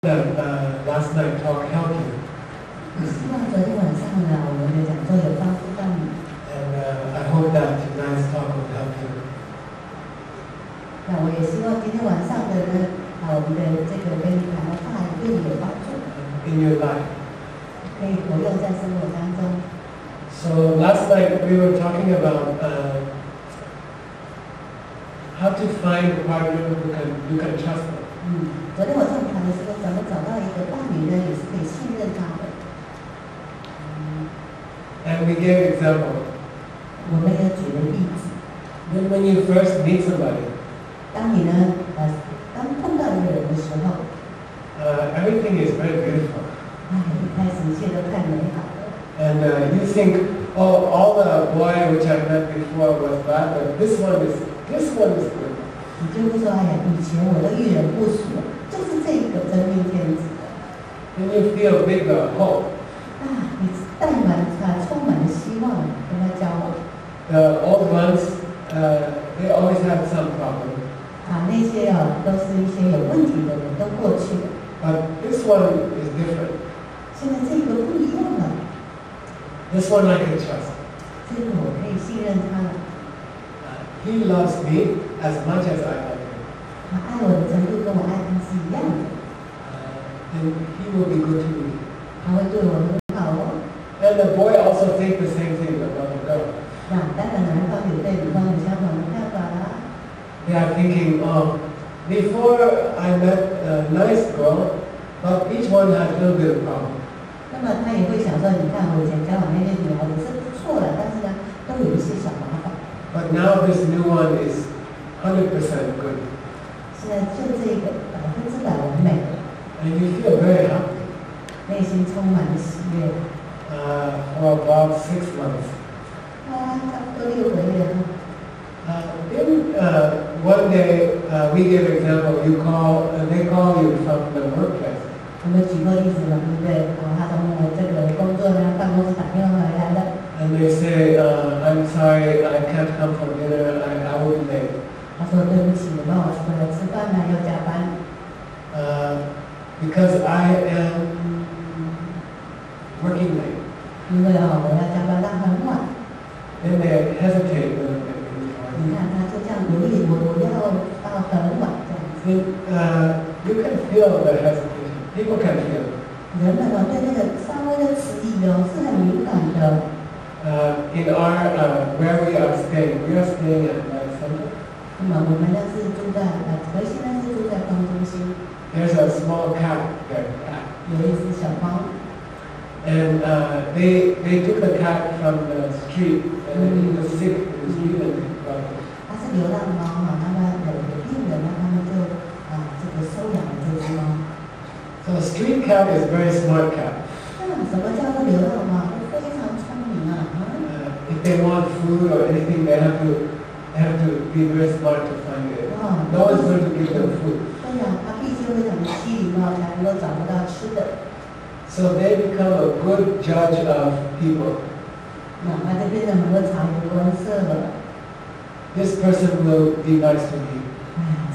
last night talk helped you. 我希望昨天晚上呢，我们的讲座有帮助到你。And I hope that tonight's talk will help you. 那我也希望今天晚上的呢，我们的这个跟你谈的话对你有帮助。In your life. 可以活用在生活当中。So last night we were talking about how to find a partner you can trust them. 昨天晚上谈的时候，怎么找到一个伴侣呢？也是可以信任他的。And we gave example. 我们也举了例子。When you first meet somebody, 当你呢，刚碰到一个人的时候everything is very beautiful. 一开始一切都太美好了。And you think, oh, all the boy which I met before was bad, but this one is good. 你就会说，哎呀，以前我都遇人不淑，就是这个真命天子的。And you feel big hope. 你充满了希望，跟他交往。The old ones, they always have some problem. 那些都是一些有问题的人，都过去了。But this one is different. 现在这个不一样了。This one I can trust. 这个我可以信任他了。He loves me as much as I love him. 他爱我的程度跟我爱他是一样的。And he will be good to me. 他会对我很好哦。And the boy also thinks the same thing about the girl. 那当然，男方有对女方有相同的看法啦。They are thinking, before I met a nice girl, but each one has a little bit of problem. 那么他也会想说，你看我以前交往那些女孩子是不错的，但是呢，都有一些小麻烦。But now this new one is 100% good. 现在就这个100%完美的。And you feel very happy. 内心充满了喜悦。For about 6 months. 差不多6个月。Then one day we give example. They call you from the workplace. 我们举过例子了，对不对？他从这个工作呢，办公室打电话回来了。And they say, I'm sorry, I can't come for dinner. I will be late. 他说对不起，你帮我回来吃饭呢，要加班。Because I am working late. 因为我要加班到很晚。Then they hesitate a little bit. 你看他就这样犹豫，我要到很晚这样子。You can feel the hesitation. People can feel. 人们对那个稍微的迟疑是很敏感的。In our where we are staying at Light Center. 那么我们呢是住在核心呢是住在光中心。There's a small cat there. 有一只小猫。And they took the cat from the street. He was sick in the street and they brought it. 它是流浪猫那么有病人呢，他们就这个收养了这只猫。So a street cat is a very smart cat. 什么叫做流浪猫？非常聪明啊。If they want food or anything, they have to be very smart to find it. No one's going to give them food. 对呀，它必须非常的机灵才能够找不到吃的。So they become a good judge of people. 那就变成很多察言观色了。This person will be nice to me.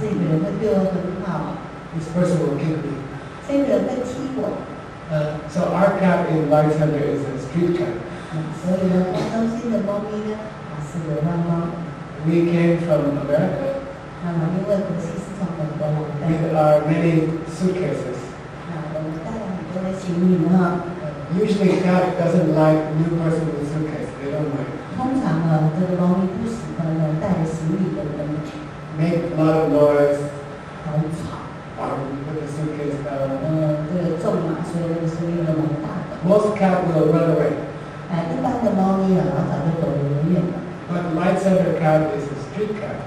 这个人会对我很好。This person will kick me. 这个人会踢我。So our cat in Light Center is a street cat. 所以呢，光中心的猫咪呢，是流浪猫。We came from America. 那么因为国际是从美国来的。With our many suitcases. 我们带了很多的行李呢。Usually, cat doesn't like new person with suitcase. They don't like. 通常这个猫咪不喜欢带着行李的人。Make a lot of noise. 很吵。Put the suitcase down. 这个重嘛，所以那个声音都蛮大的。Most cat will run away. 一般的猫咪早就躲得远远了。But Light Center cat is a street cat.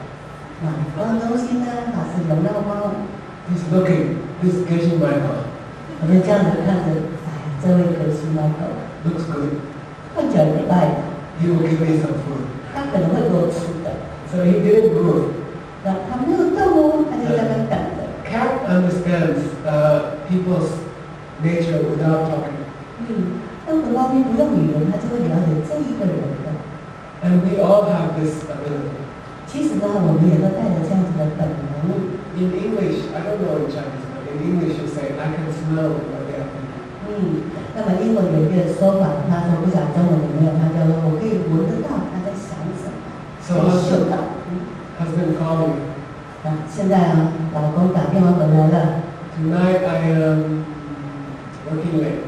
光中心呢，它是流浪猫。He's looking. This Geshe Michael. 我们这样子看着，这位Geshe Michael looks good. 看起来可爱的。He will give me some food. 他可能会给我吃的。So he didn't move. 他没有动他就在那等着。Cat understands people's nature without talking. 那个猫咪不用语言，它就会了解这一个人的。And we all have this ability. 其实呢，我们也都带着这样子的本能。In English, I don't know in Chinese, but in English you say, I can smell what they are thinking. 那么英文有一个说法，他说不晓得中文有没有，他叫做我可以闻得到他在想什么，可以嗅到。Husband called me. 现在啊，老公打电话回来了。Tonight I am working late.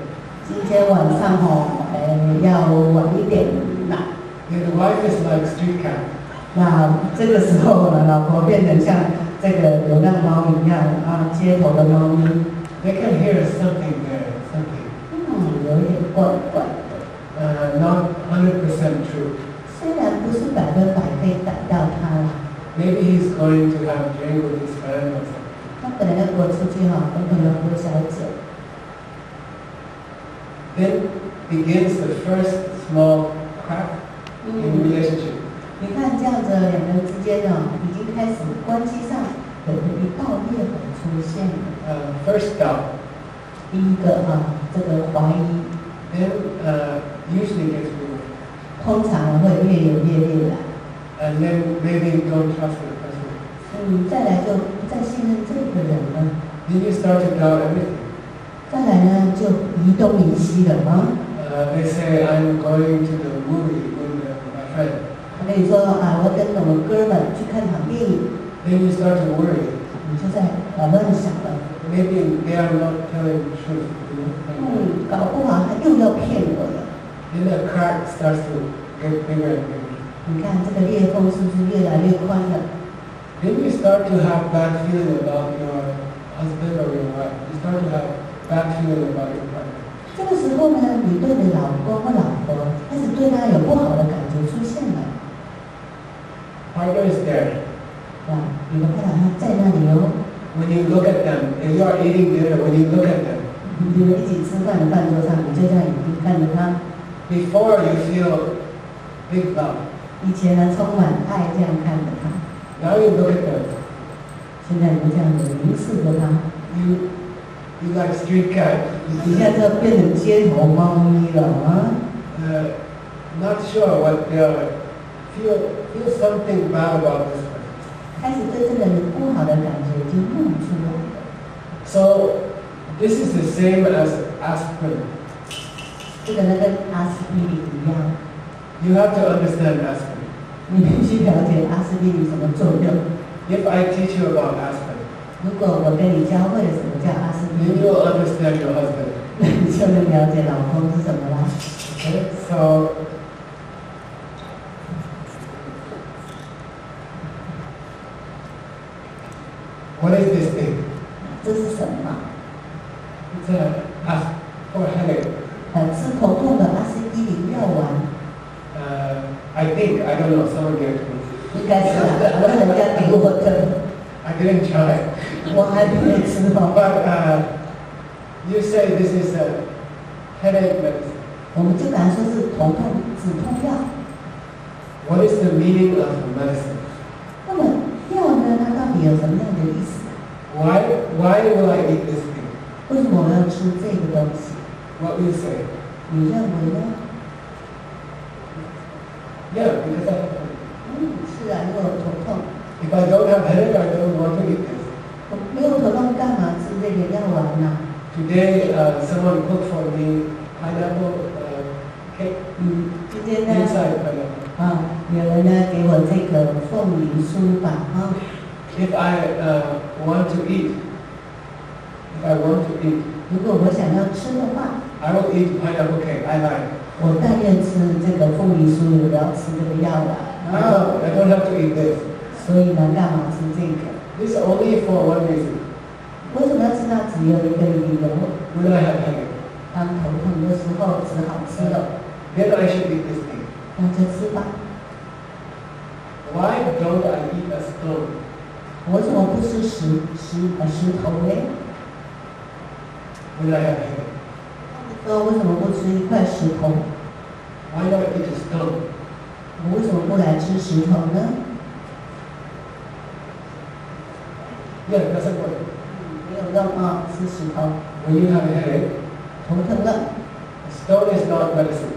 今天晚上要晚一点啦。The wife is like street cat. 那这个时候呢，老婆变成像这个流浪猫一样啊，街头的猫咪。They can hear something there, something. 有一点怪怪的。Not 100% true. 虽然不是100%可以逮到它啦。Maybe he's going to have drink with his friend or something. 他本来要跟我出去哈，跟朋友喝小酒。Then begins the first small crack in relationship. 你看这样子，两个人之间呢，已经开始关系上有一道裂痕出现了。First doubt. 第一个这个怀疑。Then usually gets removed. 通常会越演越烈来。And then maybe don't trust the person. 再来就不再信任这个人了。Then you start to doubt everything. 再来呢，就疑东疑西了They say I'm going to the movie with my friend. 他跟你说我跟我们哥们去看场电影。Then you start to worry. 你就在乱想了。Maybe they are not telling the truth. 搞不好他又要骗我了。Then the crack starts to get bigger and bigger. 你看这个裂缝是不是越来越宽了？ Then you start to have bad feeling about your husband or your wife. You start to have bad feeling about your partner. 这个时候呢，你对你老公或老婆开始对他有不好的感觉出现了。Partner is there. 你的partner他在那里哦。When you look at them, if you are eating dinner, when you look at them. 你们一起吃饭的饭桌上，你就这样眼睛看着他。Before you feel big love. 以前呢，充满爱这样看着他。Now you look at them. 现在你这样子凝视着他。You like street cat. 你现在就变成街头猫咪了Not sure what they are. Feel something bad about this person. 开始对这个人不好的感觉已经弄出来了。So this is the same as aspirin. 这个呢跟阿司匹林一样。You have to understand aspirin. 你必须了解阿司匹林什么作用。If I teach you about aspirin, 如果我跟你教会什么叫阿司匹 then 林， you will understand your husband. 你就能了解老公是什么啦。Okay? So what is this thing? 这是什么？ It's for headache. 吃头痛的阿司匹林药丸。I think, I don't know, someone gave it to me. 应该是我人家给我的。I didn't try. 我还没吃哦。But you say this is a headache medicine. 我们就敢说是头痛止痛药。What is the meaning of the medicine? 那么药呢？它到底有什么样的意思Why will I eat this thing? 为什么我要吃这个东西？ What will you say? 你认为呢？ Yeah, because I have headache. 是啊，因为我头痛。If I don't have headache, I don't want to eat this. 我没有头痛，干嘛吃这个药丸呢？ Today, someone cooked for me pineapple cake. 今天呢？ Inside pineapple. 有人呢给我这个凤梨酥吧If I want to eat, 如果我想要吃的话 I will eat pineapple cake. I like. 我但愿吃这个凤梨酥，也不要吃这个药丸。No, I don't have to eat this. 所以呢，干嘛吃这个？ This is only for one reason. 为什么要吃它？只有一个理由。When I have headache, 当头痛的时候，只好吃了。then I should eat this thing. 那就吃吧。Why don't I eat a stone? 为什么不吃石头呢？ When I have headache? 为什么不吃一块石头？ Why not eat a stone? 我为什么不来吃石头呢？ Yeah, doesn't work. 没有用吃石头。 When you have a headache, 头疼了， a stone is not medicine.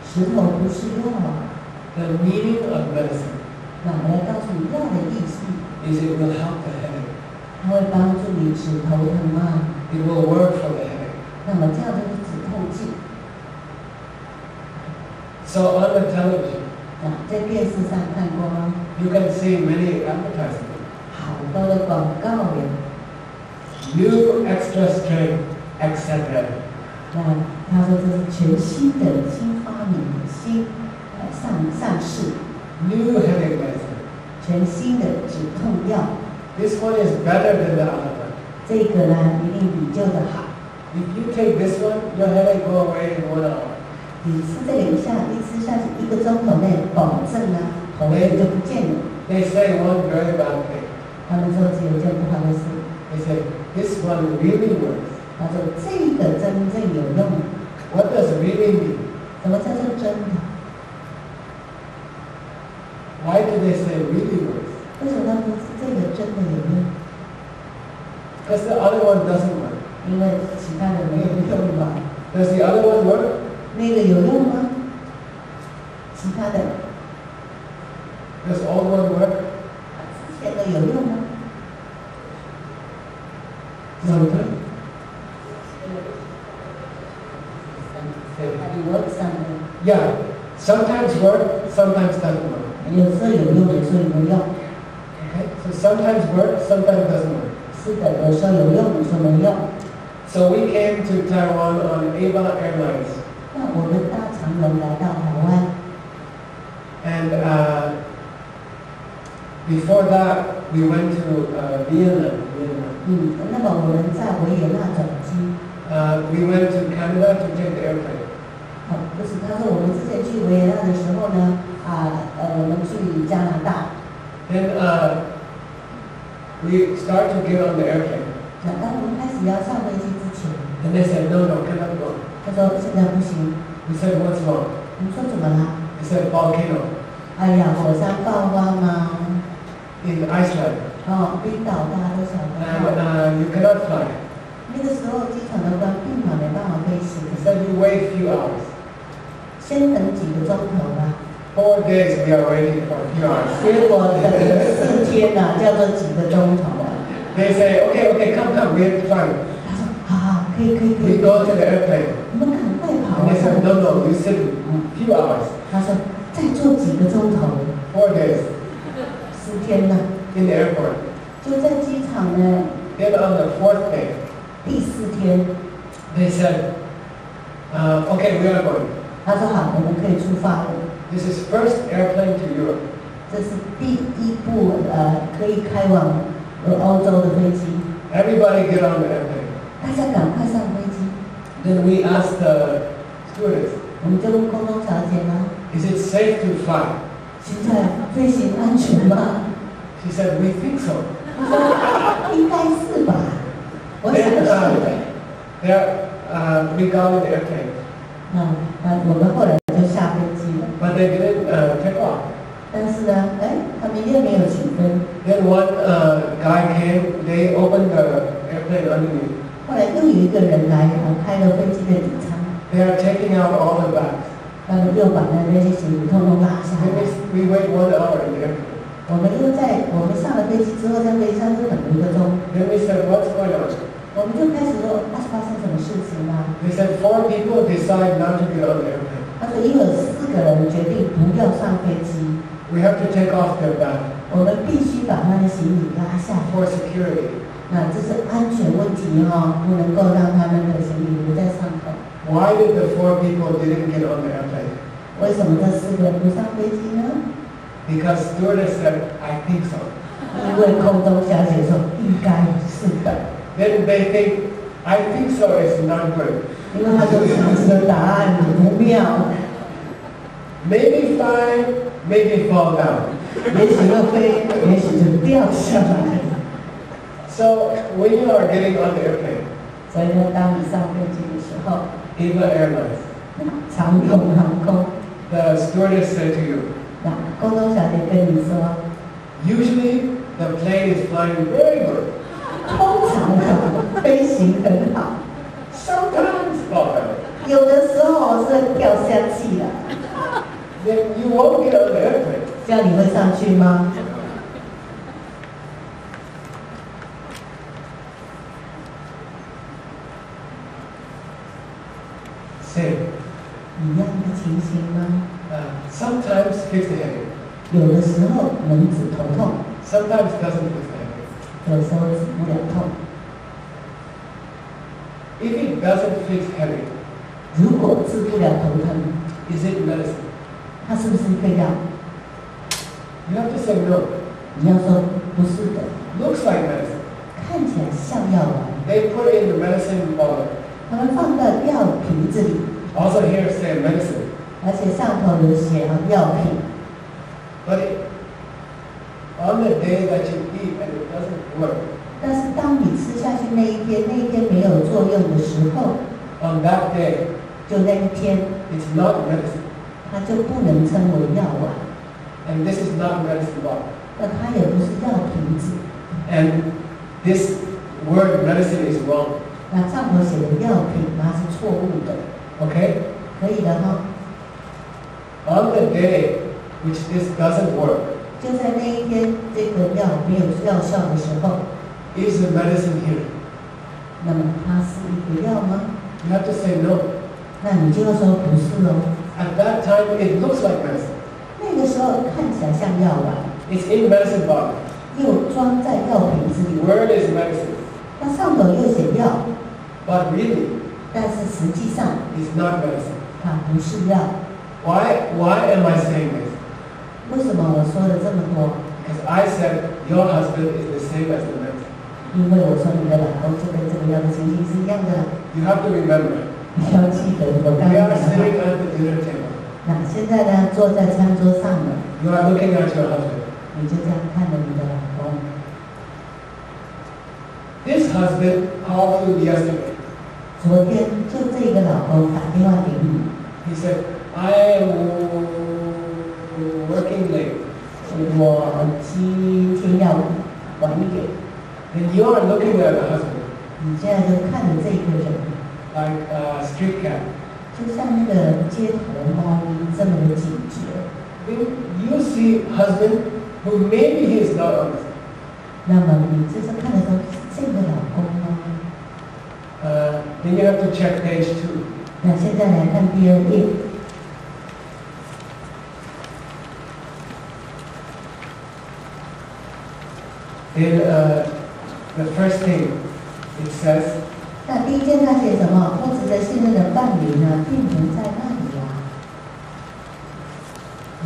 石头不是药啊。 The meaning of medicine 那我来告诉你药的意思， is it will help the headache. 它会帮助你止头疼嘛。It will work for the headache. 那么这样就是止痛剂。So on the television, 在电视上看过吗？ you can see many advertisements. 好多的广告耶。New extra strength, etc. 那他说这是全新的新发明，新上市。New headache medicine. 全新的止痛药。This one is better than the other one. 这个呢，一定比旧的好。If you take this one, your headache go away in 1 hour. 你吃这个一吃下去1个钟头内，保证呢头晕就不见了。They say one very bad thing. 他们说只有一件不好的事。They say this one really works. 他说这个真正有用。What does really mean? 什么叫做真的？ Why do they say really works? 为什么他们说这个真的有用？ Because the other one doesn't work. 因为其他的没有用嘛。Does the other one work? 那个有用吗？其他的。Does old one work? 之前的有用吗？ Sometimes. It works sometimes. Yeah, sometimes work, sometimes doesn't work. 有时候有用，有时候没用。 Okay, so sometimes work, sometimes doesn't work. 是的，有时候有用，有时候没用。 So we came to Taiwan on Ava Airlines. 那我们搭长荣来到台湾。And before that, we went to Vietnam. 那么我们在维也纳转机。We went to Canada to take the airplane. 不是，他说我们之前去维也纳的时候呢，我们去加拿大。Then we start to get on the airplane. 当我们开始要上飞机之前。And they said, no, cannot go. 他说现在不行。We said, what's wrong? 我们说怎么了？ They said, volcano. 哎呀，火山爆发吗？ In Iceland. 冰岛大家都晓得。And you cannot fly. 那个时候机场的关闭嘛，没办法飞行。They said, you wait a few hours. 先等几个钟头吧。 4 days we are waiting for a few hours. 结果等了4天呐，叫做几个钟头啊。They say, okay, come, we have to fly. 他说好，可以。 We go to the airplane. 我们赶快跑 And 啊！ they said, no, you sit a few hours. 他说再坐几个钟头。 4 days. 4天呐。 In the airport. 就在机场呢。 Then on the 4th day. 第4天。 They said, okay, we are going. 他说好，我们可以出发了。 This is first airplane to Europe. 这是第一部可以开往欧洲的飞机。 Everybody get on the airplane. 大家赶快上飞机。 Then we asked the stewardess, 我们就问空中小姐呢 is it safe to fly? 现在飞行安全吗？ She said, we think so. 她说应该是吧。我想 Then 是。we got in the airplane. 我们后来就下飞机了。 But they didn't take off. 但是呢，他们又没有起飞。 Then one guy came, they opened the airplane underneath. 后来又有一个人来，开了飞机的底舱。 They are taking out all the bags. 他们又把那些行李通通拉下 Then 来。we wait 1 hour in the airplane. 我们上了飞机之后，在飞机上就等了1个钟。 Then we said, what's going on? 我们就开始说，是发生什么事情啊？ They said 4 people decide not to get on the airplane. 他说，因为有4个人决定不要上飞机， We have to take off their bag 我们必须把他的行李拉下来。 for security. 那这是安全问题不能够让他们的行李留在上头。 Why did the 4 people didn't get on the airplane? 为什么这4个人不上飞机呢？ Because stewardess said, I think so. 因为空中小姐说应该是的。 Then they think, I think so is not good. 因为他就想这个答案不妙， Maybe fly, maybe fall down. 也许就飞，也许就掉下来。So when you are getting on the airplane, 所以呢，当你上飞机的时候， Ava Airlines, 长荣航空， the stewardess said to you, 那空中小姐跟你说， usually the plane is flying very good. 通常飞行很好， Sometimes fall down. 有的时候是掉下去了。 Then you won't get on the airplane. 这样你会上去吗？ Same. 一样的情形吗？ Sometimes fix the headache. 有的时候能止头痛， Sometimes doesn't fix the headache. 有时候止不了痛。 If it doesn't fix headache, 如果治不了头疼， is it medicine? 它是不是一个药？ You have to say no. 你要说不是的， Looks like medicine. 看起来像药丸， They put it in the medicine bottle. 他们放到药瓶子里， Also here say medicine. 而且上头有写药品。 But on the day that you eat and it doesn't work, 但是当你吃下去那一天没有作用的时候， on that day, 就那一天 it's not medicine. 它就不能称为药丸， And this is not medicine bottle. 那它也不是药瓶子。 And this word medicine is wrong. 那上头写的药品它是错误的， Okay? 可以的哈。 On the day which this doesn't work, 就在那一天这个药没有药效的时候， is the medicine here? 那么它是一个药吗？ You have to say no. 那你就要说不是哦。 At that time, it looks like medicine. 那个时候看起来像药丸， It's in medicine bottle. 又装在药瓶子 The 里， word is medicine. 那上头又写药， But really, 但是实际上 it's not medicine. 它不是药。 Why am I saying this? 为什么我说了这么多？ Because I said your husband is the same as the medicine. 因为我说你的老公就跟这个药的情形是一样的。 You have to remember. 你要记得我刚 We 刚 are 讲的 sitting 话。 at the dinner table. 那现在呢，坐在餐桌上了， You are looking at your husband. 你就这样看着你的老公。 This husband called you yesterday. 昨天就这个老公打电话给你， He said, I am working late. 我今天要晚一点。 And you are looking at the husband 你现在就看着这个人， like a street cat. 就像那个街头猫咪这么的警觉。 Then you see husband who maybe he is not honest. 那么你就是看得到这个老公吗？ Then you have to check page 2. 那现在来看第2页。 In the first thing, it says, 那第一件他写什么？不值得信任的伴侣呢，并不在那里啊。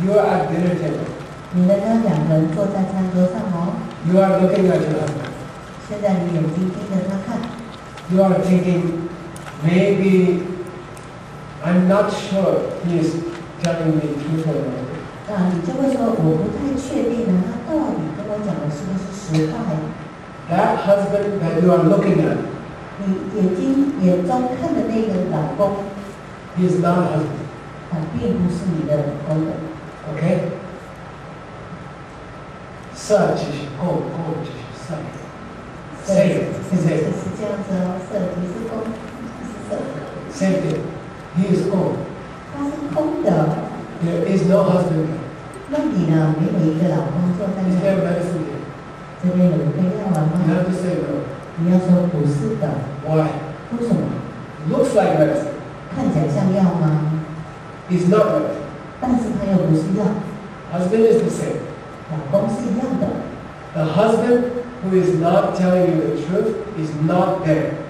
you are at dinner table. 你们呢两个人坐在餐桌上哦， You are looking at your husband. 现在你眼睛盯着他看， You are thinking, maybe I'm not sure he is telling me truth or not. 啊，你就会说我不太确定呢，他到底跟我讲的是不是实话呀？ That husband that you are looking at, 你眼中看的那个老公， he is not a husband. 并不是你的老公的。 Okay? 色即是供，供即是色。Same, 是 same, 这样子哦，色即是空，是色， same thing. He is供. 它是空的。 There is no husband here. 那你呢？没有一个老公坐在 Is 那 there 里， medicine here? 这边有一个药丸 You 吗？ have to say no. 你要说不是的， Why? 为什么？ Looks like medicine. 看起来像药吗？ It's not medicine. 但是它又不是药， Husband is the same. 老公是一样的。 The husband who is not telling you the truth is not there.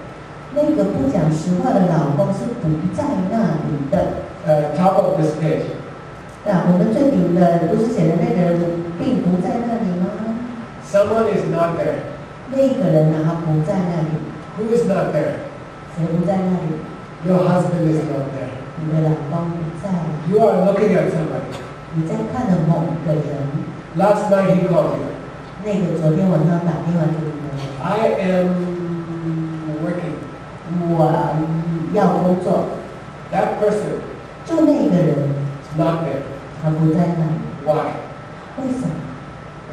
那个不讲实话的老公是不在那里的。Top of this page. 那我们最顶的不是写的那个人并不在那里吗？ Someone is not there. 那个人呢，他不在那里。 Who is not there? 谁不在那里？ Your husband is not there. 你的老公不在， You are looking at somebody. 你在看着某个人。 Last night he called you. 那个昨天晚上打电话给你的， I am working. 我要工作， That person 就那个人 is not there. 他不在那里， Why? 为什么？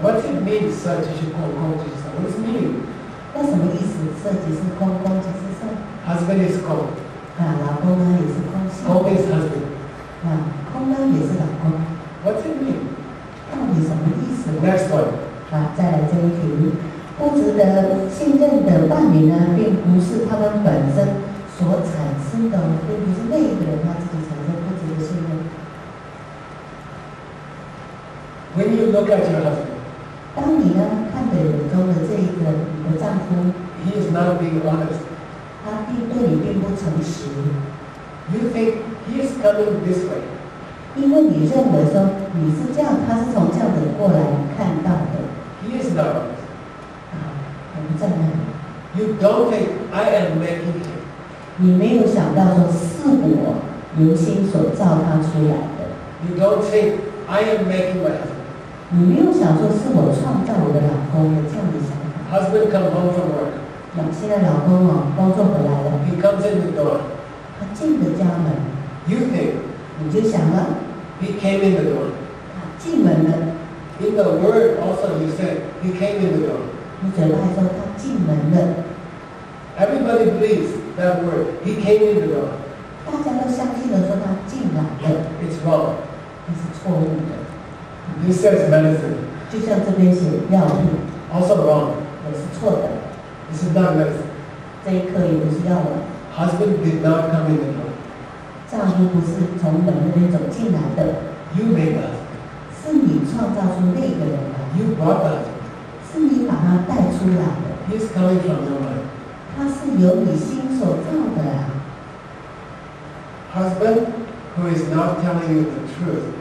What does it mean, such as you call What does it mean? 那什么意思？色即是空，空即是色。 Husband is called. 啊，老公呢也是空性。 Called is husband. 啊，空呢也是老公， What does it mean? 到底什么意思呢？ Next one. 啊，再来这一题，不值得信任的伴侣呢，并不是他们本身所产生的，并不是那一个人他自己产生不值得信任。When you look at your husband, 当你呢看着眼中的这一个你的丈夫， he is not being honest. 他对你并不诚实， You think he is coming this way. 因为你认为说你是这样，他是从这样子过来看到的， He is not honest. 很不正面。You don't think I am making him. 你没有想到说是我由心所造他出来的， You don't think I am making my husband. 你没有想说是我创造我的老公的这样的想法。 Husband come home from work. 现在老公工作回来了， He comes in the door. 他进了家门， You think 你就想了， he came in the door. 他进门了， In the word also you said he came in the door. 你嘴巴还说他进门了， Everybody believes that word. He came in the door. 大家都相信了说他进来了， It's wrong. 这是错误的。 This says medicine. 就像这边写药物 Also wrong. 也是错的， This is not medicine. 这一颗也不是药物。 Husband did not come in the door. 丈夫不是从门那边走进来的， You made the husband. 是你创造出那个人来， You brought the husband. 是你把他带出来的， He's coming from your mind. 他是由你心所造的啊。 Husband who is not telling you the truth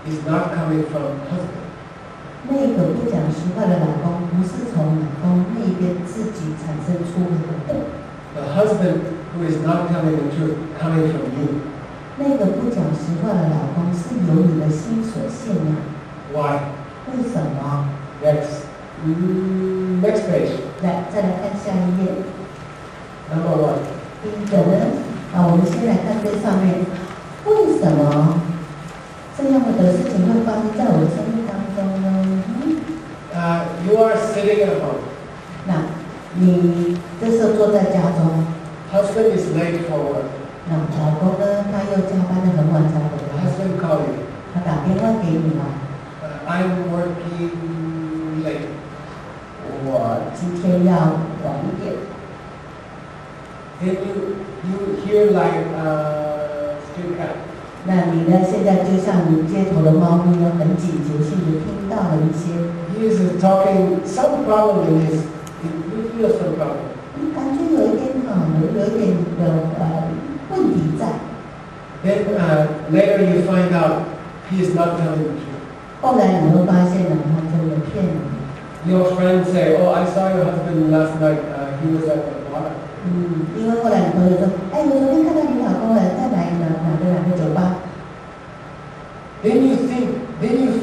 is not coming from husband. 那个不讲实话的老公，不是从老公那边自己产生出来的。 The husband who is not telling the truth coming from you. 那个不讲实话的老公是由你的心所现的。 Why? 为什么？ Next. Next page. 来，再来看下一页。 Number 1. 第一个呢，我们先来看最上面，为什么这样的事情会发生在我的生命当中呢？You are sitting at home. 那你这时候坐在家中， Husband is late for work. 那老公呢，他又加班的很晚才回来， Husband call you. 他打电话给你了， I'm working late. 我今天要晚一点。 Then you hear like street cat. 那你呢？现在就像你街头的猫咪呢，很警觉性的听到了一些， He is talking some problem in his. You feel some problem. 你感觉有一点有一点问题在。 Then later you find out he is not telling the truth. 后来你会发现呢，他真的骗你。 Your friends say, "Oh, I saw your husband last night. He was at the bar." 因为后来你朋友说，哎，我昨天看到你老公了，在哪个酒吧。 Then you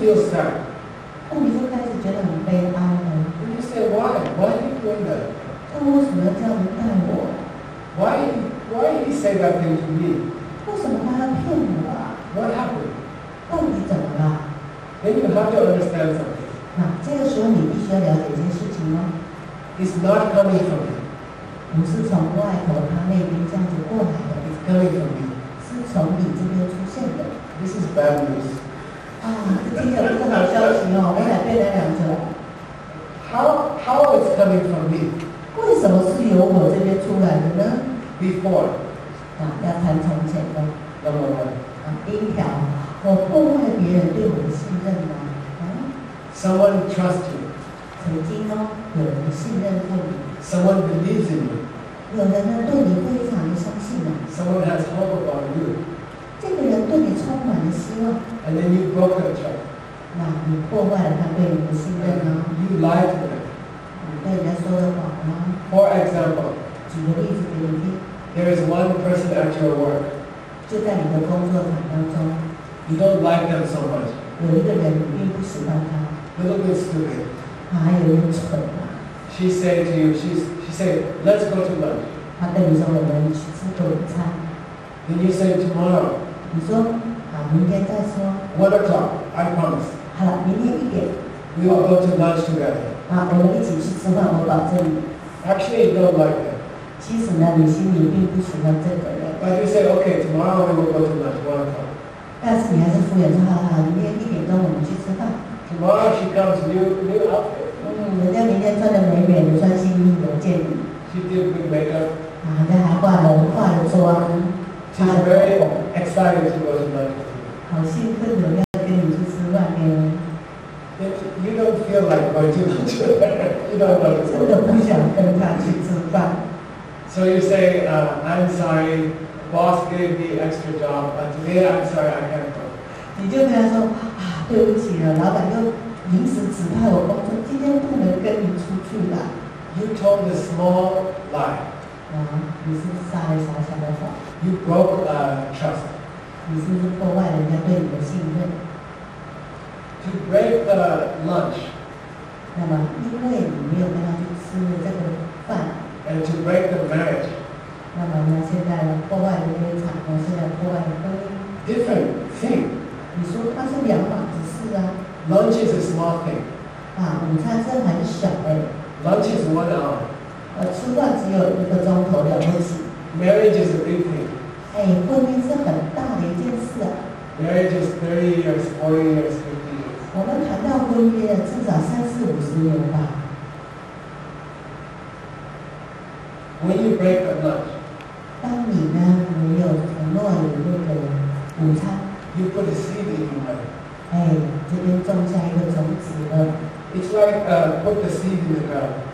feel sad. 那你就开始觉得很悲哀了。 And you say, "Why? Why are you doing that? 他为什么要这样对待我？ Why did he say that thing to me? 为什么他要骗我啊？ What happened?" 到底怎么了？ Then you have to understand something. 那这个时候你必须要了解一件事情哦， It's not coming from him. 不是从外头他那边这样子过来的， It's coming from you. 是从你这边出现的。 This is bad news. 这听起来不是好消息哦，我俩变来两者。How it's coming from me? 为什么是由我这边出来的呢？ Before. 要谈从前的。 Number 1. 第一条，我破坏了别人对我的信任吗Someone trusts you. 曾经有人信任过你， Someone believes in you. 有人呢对你非常的相信啊， Someone has hope about you. 这个人对你充满了希望， And then you broke the trust. 那你破坏了他对你的信任呢？ You lied to them. 你对人家说的谎呢？ For example, 举个例子给你听， there is one person at your work. 就在你的工作场当中， You don't like them so much. 有一个人你并不喜欢他， Little bit stupid. 他还有点蠢啊。She said to you, she said, let's go to lunch. 他跟你说我们去吃个午餐， Then you say tomorrow, 你说明天再说， 1 o'clock, I promise. 好了，明天1点， We will go to lunch together. 我们一起去吃饭，我保证你。 Actually, you don't like them. 其实呢，你心里并不喜欢这个人， But you say, okay, tomorrow we will go to lunch, 1 o'clock. 但是你还是敷衍说，好，明天1点钟我们去吃饭。 Tomorrow she comes, new outfit. 人家明天穿的美美的，穿新衣服见你， She did good makeup. 啊，人家还化了妆， She's very excited to go to lunch. 好兴奋的要跟你去吃饭呢。You don't feel like going to lunch with her. You don't want to 真的 go. 不想跟他去吃饭。 So you say, I'm sorry, boss gave me extra job, but today I'm sorry I can't go. 你就跟他说啊，对不起了，老板又临时指派我工作，今天不能跟你出去啦。You told a small lie. 啊，你是不是撒了小小的谎？ You broke trust. 你是不是破坏人家对你的信任？ To break the lunch 那么，因为你没有跟他去吃这个饭， and to break the marriage, 那么呢，现在呢，破坏了这个场合，现在破坏了婚姻。 different thing. 你说它是两码子事啊？ Lunch is a small thing. 啊，午餐是很小哎， Lunch is 1 hour. 吃饭只有1个钟头了不起。 Marriage is a big thing. 哎，婚姻是很大的一件事啊。 Marriage is 30 years, 40 years, 50 years. 我们谈到婚约，至少30、50年吧。 When you break the lunch, 当你呢没有承诺有那个午餐， you put a seed in your mind. 哎，这边种下一个种子了， It's like put the seed in the ground.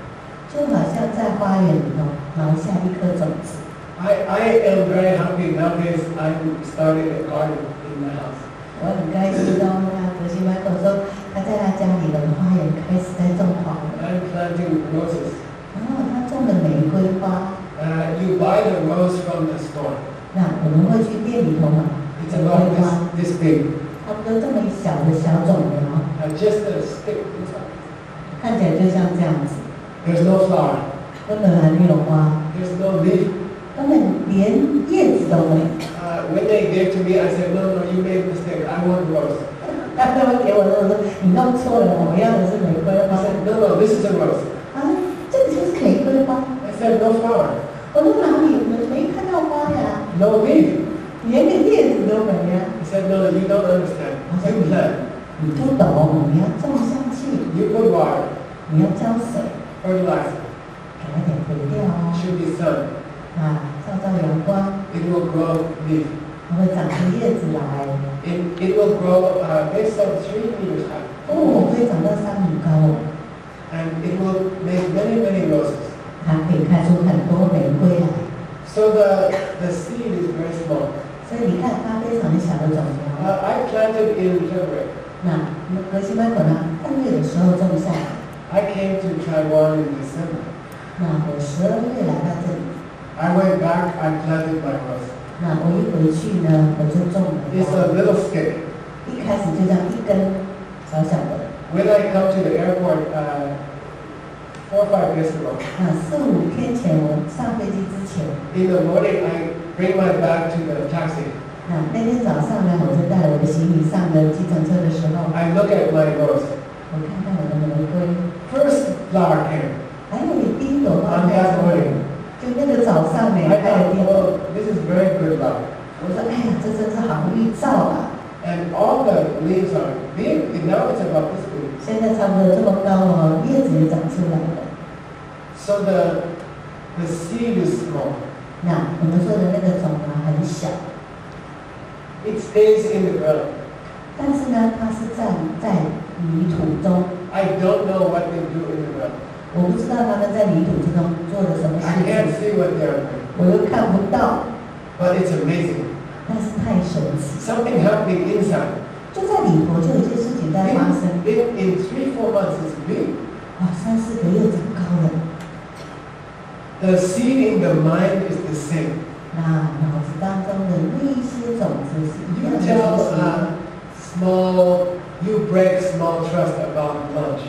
就好像在花园里头埋下一颗种子。 I am very happy nowadays I'm starting a garden in my house. 我很开心哦，那Geshe Michael说他在他家里的花园开始在种花了。 I'm planting roses. 然后他种了玫瑰花， You buy the rose from the store. 那我们会去店里头买 It's 玫 about 瑰花， this big. 差不多这么小的小种苗， Just a stick inside. 看起来就像这样子， There's no flower. 根本还没有花， There's no leaf. 根本连叶子都没有。When they gave to me, I said, no, you made a mistake. I want rose. 他们给我的说你弄错了，我要的是玫瑰 I 花。 said, no, this is a rose. 他说这个就是玫瑰花。 I said, no flower. 我说哪里？我没看到花呀， No leaf. 连个叶子都没呀。 He said, no, you don't understand. You plant. 你不懂，你要种下去， You put water, 你要浇水， fertilizer. 给它点肥料哦， Should be sun. 啊，照照阳光， It will grow leaf. 它会长出叶子来。It will grow based on 3 meters high. 哦，可以长到3米高哦， And it will make many, many roses. 它可以开出很多玫瑰来。 So the seed is very small. 所以你看，它非常小的种苗。 I planted in February. 那Geshe Michael呢，2月的时候种下来。 I came to Taiwan in December. 那我12月来到这里， I went back, I planted my rose. 那我一回去呢，我就种了 It's a 花。 little stick. 一开始就这样一根小小的。 When I come to the airport 4 or 5 years ago, 那4、5天前，我上飞机之前， in the morning I bring my bag to the taxi. 那天早上呢，我就带了我的行李上了计程车的时候， I look at my rose. 我看到我的玫瑰， First flower came. 还有你第一朵花 On 开 that 出来 morning. 就那个早上呢， I 开了 thought, 第一朵。 oh, this is very good luck. 我说，哎呀，这真是好预兆啊！ And all the leaves are big. And now it's about this big. 现在差不多这么高哦，叶子也长出来了。 So the seed is small. 那我们说的那个种苗很小， It stays in the ground. 但是呢，它是在泥土中。 I don't know what they do in the ground. 我不知道他们在泥土之中做了什么 I 事 can't 情， see what they are doing. 我又看不到， But it's amazing. 但是太神奇， Something happening inside. 就在里头就有一些事情在发生。 In 3-4 months, it's big. 哇，3、4个月长高了。 The seed in the mind is the same. 那脑子当中的那一些种子是一 You 样的 tell 东西。 you break small trust about lunch.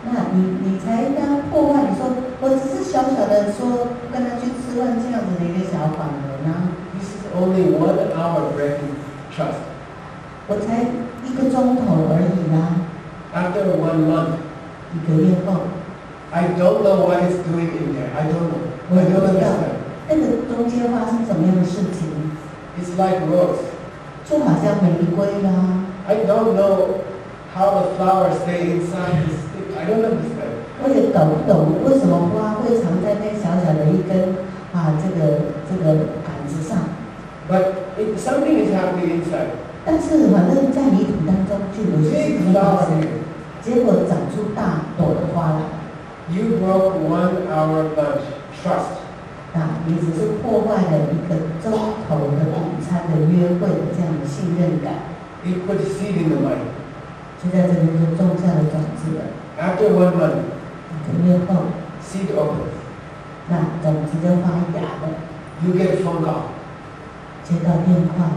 那你才刚破坏，你说我只是小小的说跟他去吃饭这样子的一个小谎言啊， This is only 1 hour breaking trust. 我才1个钟头而已啦。 After 1 month, 1个月后， I don't know what it's doing in there. I don't know. 我 I 也 don't 不知道 understand. 那个中间发生什么样的事情， It's like rose. 就好像玫瑰啦。 I don't know how the flowers stay inside the stick. I don't understand. 我也搞不懂为什么花会藏在那小小的一根这个杆子上。But something is happening inside. 但是反正在泥土当中就有些事情发生，结果长出大朵的花来。You broke 1 hour lunch trust. 你只是破坏了一个钟头的午餐的约会的这样的信任感。You put seed in the mind. 就在这边就种下了种子了。After 1 month, 1个月后 seed opens. 那种子就发芽了。You get a phone call. 接到电话了。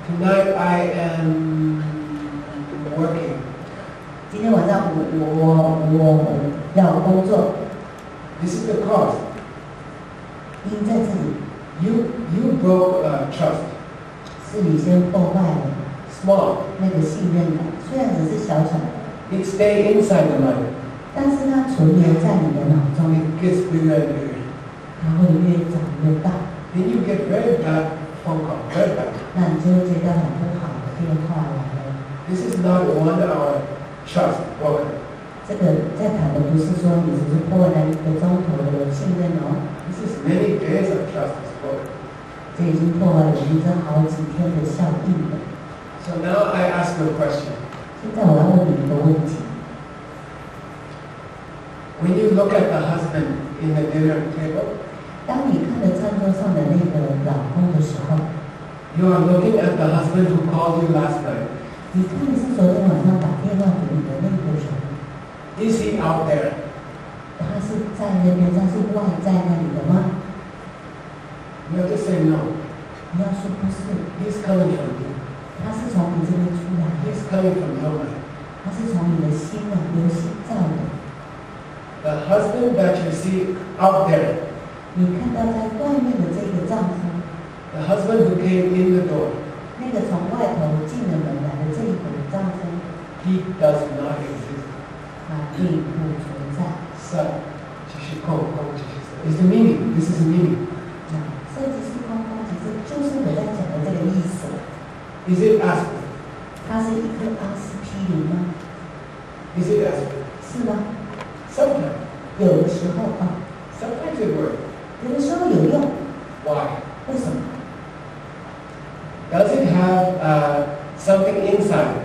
Tonight I am working. 今天晚上我要工作。This is the cause. 因在这里。You broke trust. 是你先破坏了 Small. 那个信任感，虽然只是小小的。It stay inside the mind. 但是它存留在你的脑中。It gets bigger and bigger. 它会越长越大。Then you get very bad phone call. Very bad. 那你就会接到很不好的电话来了。This is not 1 hour trust broken. 这个在谈的不是说你只是破了1个钟头的信任哦。This is many days of trust is broken. 这已经破坏了人生好几天的效应了。So now I ask you a question. 现在我要问你一个问题。When you look at the husband in the dinner table, 当你看着餐桌上的那个老公的时候， you are looking at the husband who called you last night. 你看的是昨天晚上打电话给你的那个人。Is he out there? 他是在那边，他是外在那里的吗？ You have to say no. 你要说不是。He's coming from you. 他是从你这边出来的。 He's coming from your mind. 他是从你的心啊，由心造的。The husband that you see out there, 你看到在外面的这个丈夫， the husband who came in the door, 那个从外头进了门来的这一个丈夫， he does not exist. 他并不存在。Sa, is the meaning. This is the meaning. 设计是空空，其实就是我在讲的这个意思。Is it aspirin? 它是一颗阿司匹林吗？ Is it aspirin? 是吗？ Sometimes. 有的时候啊， Sometimes it works. 有的时候有用。Why? 为什么？ Does it have something inside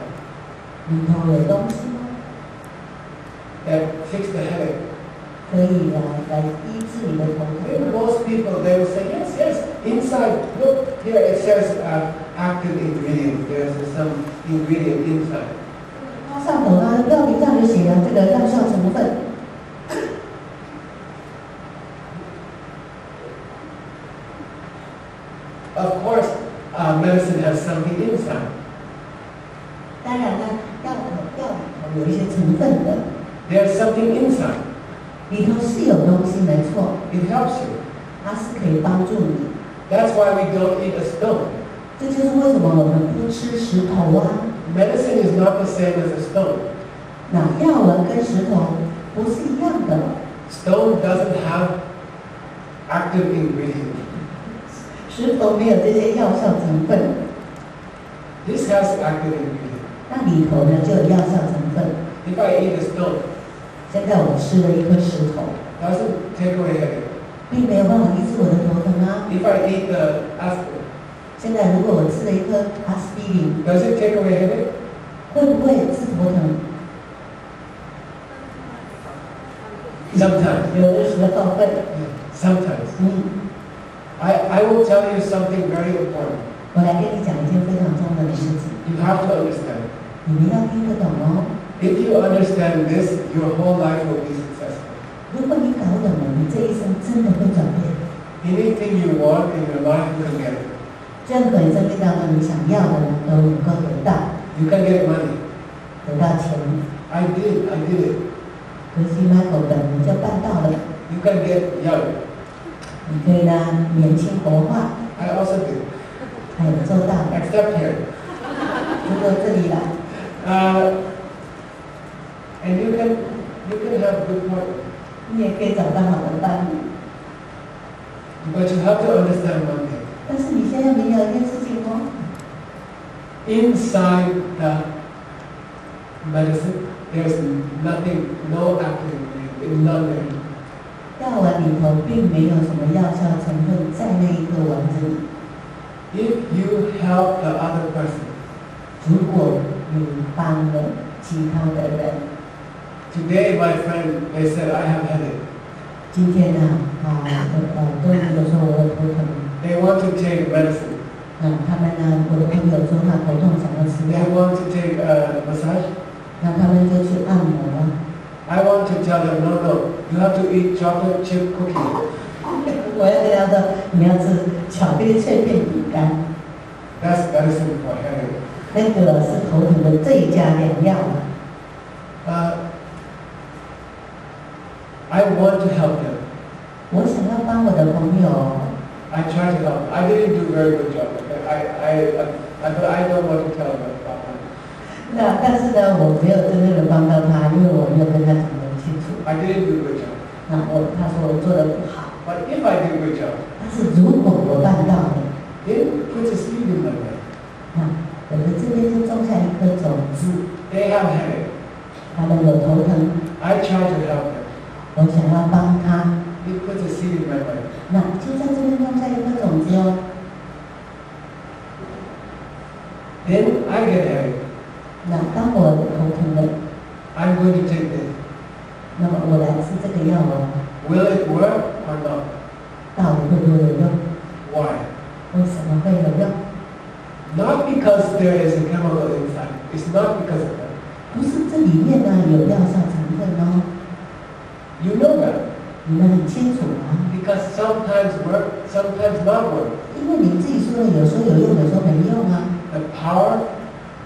里头有东西吗？ that fix the headache? 可以来医治你的头痛。 Most people, they will say, yes, yes, inside, look, here it says active ingredient. There's some ingredient inside. 它上头它的标题上就写了这个药效成分。Of course, medicine has something inside. 当然呢，药里头有一些成分的。 There's something inside. 里头是有东西，没错。 It helps you. 它是可以帮助你。 That's why we don't eat a stone. 这就是为什么我们不吃石头啊。 Medicine is not the same as a stone. 那药丸跟石头不是一样的。 Stone doesn't have active ingredient. 石头没有这些药效成分。 This has active ingredient. 那里头呢就有药效成分。 If I eat a stone, 现在我吃了一颗石头， doesn't take away headache. 并没有办法医治我的头疼啊。 If I eat the aspirin, 现在如果我吃了一颗阿司匹林， does it take away headache? 会不会治头疼？ Sometimes. 有的时候会。 Sometimes. I will tell you something very important. 我来跟你讲一件非常重要的事情， You have to understand. 你们要听得懂哦。 If you understand this, your whole life will be successful. 如果你搞懂了，你这一生真的会转变。 Anything you want in your life, you can get it. 任何你生命当中你想要的呢，都能够得到。 You can get money. 得到钱。 I did it. Geshe Michael 本人就办到了。 You can get young. 你可以呢年轻活化。 I also did. 还有做到。 Except here. 如果这里来。And you can have good partner. 你也可以找到好的伴侣。 But you have to understand one thing. 但是你现在明了一件事情哦。 Inside the medicine, there's nothing, no active ingredient, none there. 药丸里头并没有什么药效成分在那一个丸子里。If you help the other person, 如果你帮了其他的人， today my friend, they said I have headache. 今天呢，都有说我头疼， They want to take medicine. 他们呢，我的朋友说他头痛想要吃 They 药， want to take massage. 那他们就去按摩了。 I want to tell them, no, no, you have to eat chocolate chip cookie. 我要跟他说，你要吃巧克力脆片饼干， That's medicine for headache. 那个是头疼的最佳良药。I want to help them. 我想要帮我的朋友， I try to help. I didn't do very good job. Okay? But I know what to tell them about that. 但是呢，我没有真正的帮到他，因为我没有跟他讲得清楚。 I didn't do a good job. 他说我做的不好。 But if I do a good job, 但是如果我办到了， it puts a seed in my mind. 我的这边就种下一颗种子。 They have headache. 他们有头疼， I try to help them. 我想要帮他， It puts a seed in my mind. 那就在这边种下一颗种子哦。 Then I get headache. 那当我头疼了， I'm going to take this. 那么我来吃这个药哦， Will it work or not? 到底会不会有用？ Why? 为什么会有用？ Not because there is a chemical inside. It's not because of that. 不是这里面呢有药效成分哦， You know that. 你们很清楚啊， Because sometimes work, sometimes not work. 因为你自己说的，有时候有用，有时候没用啊。 The power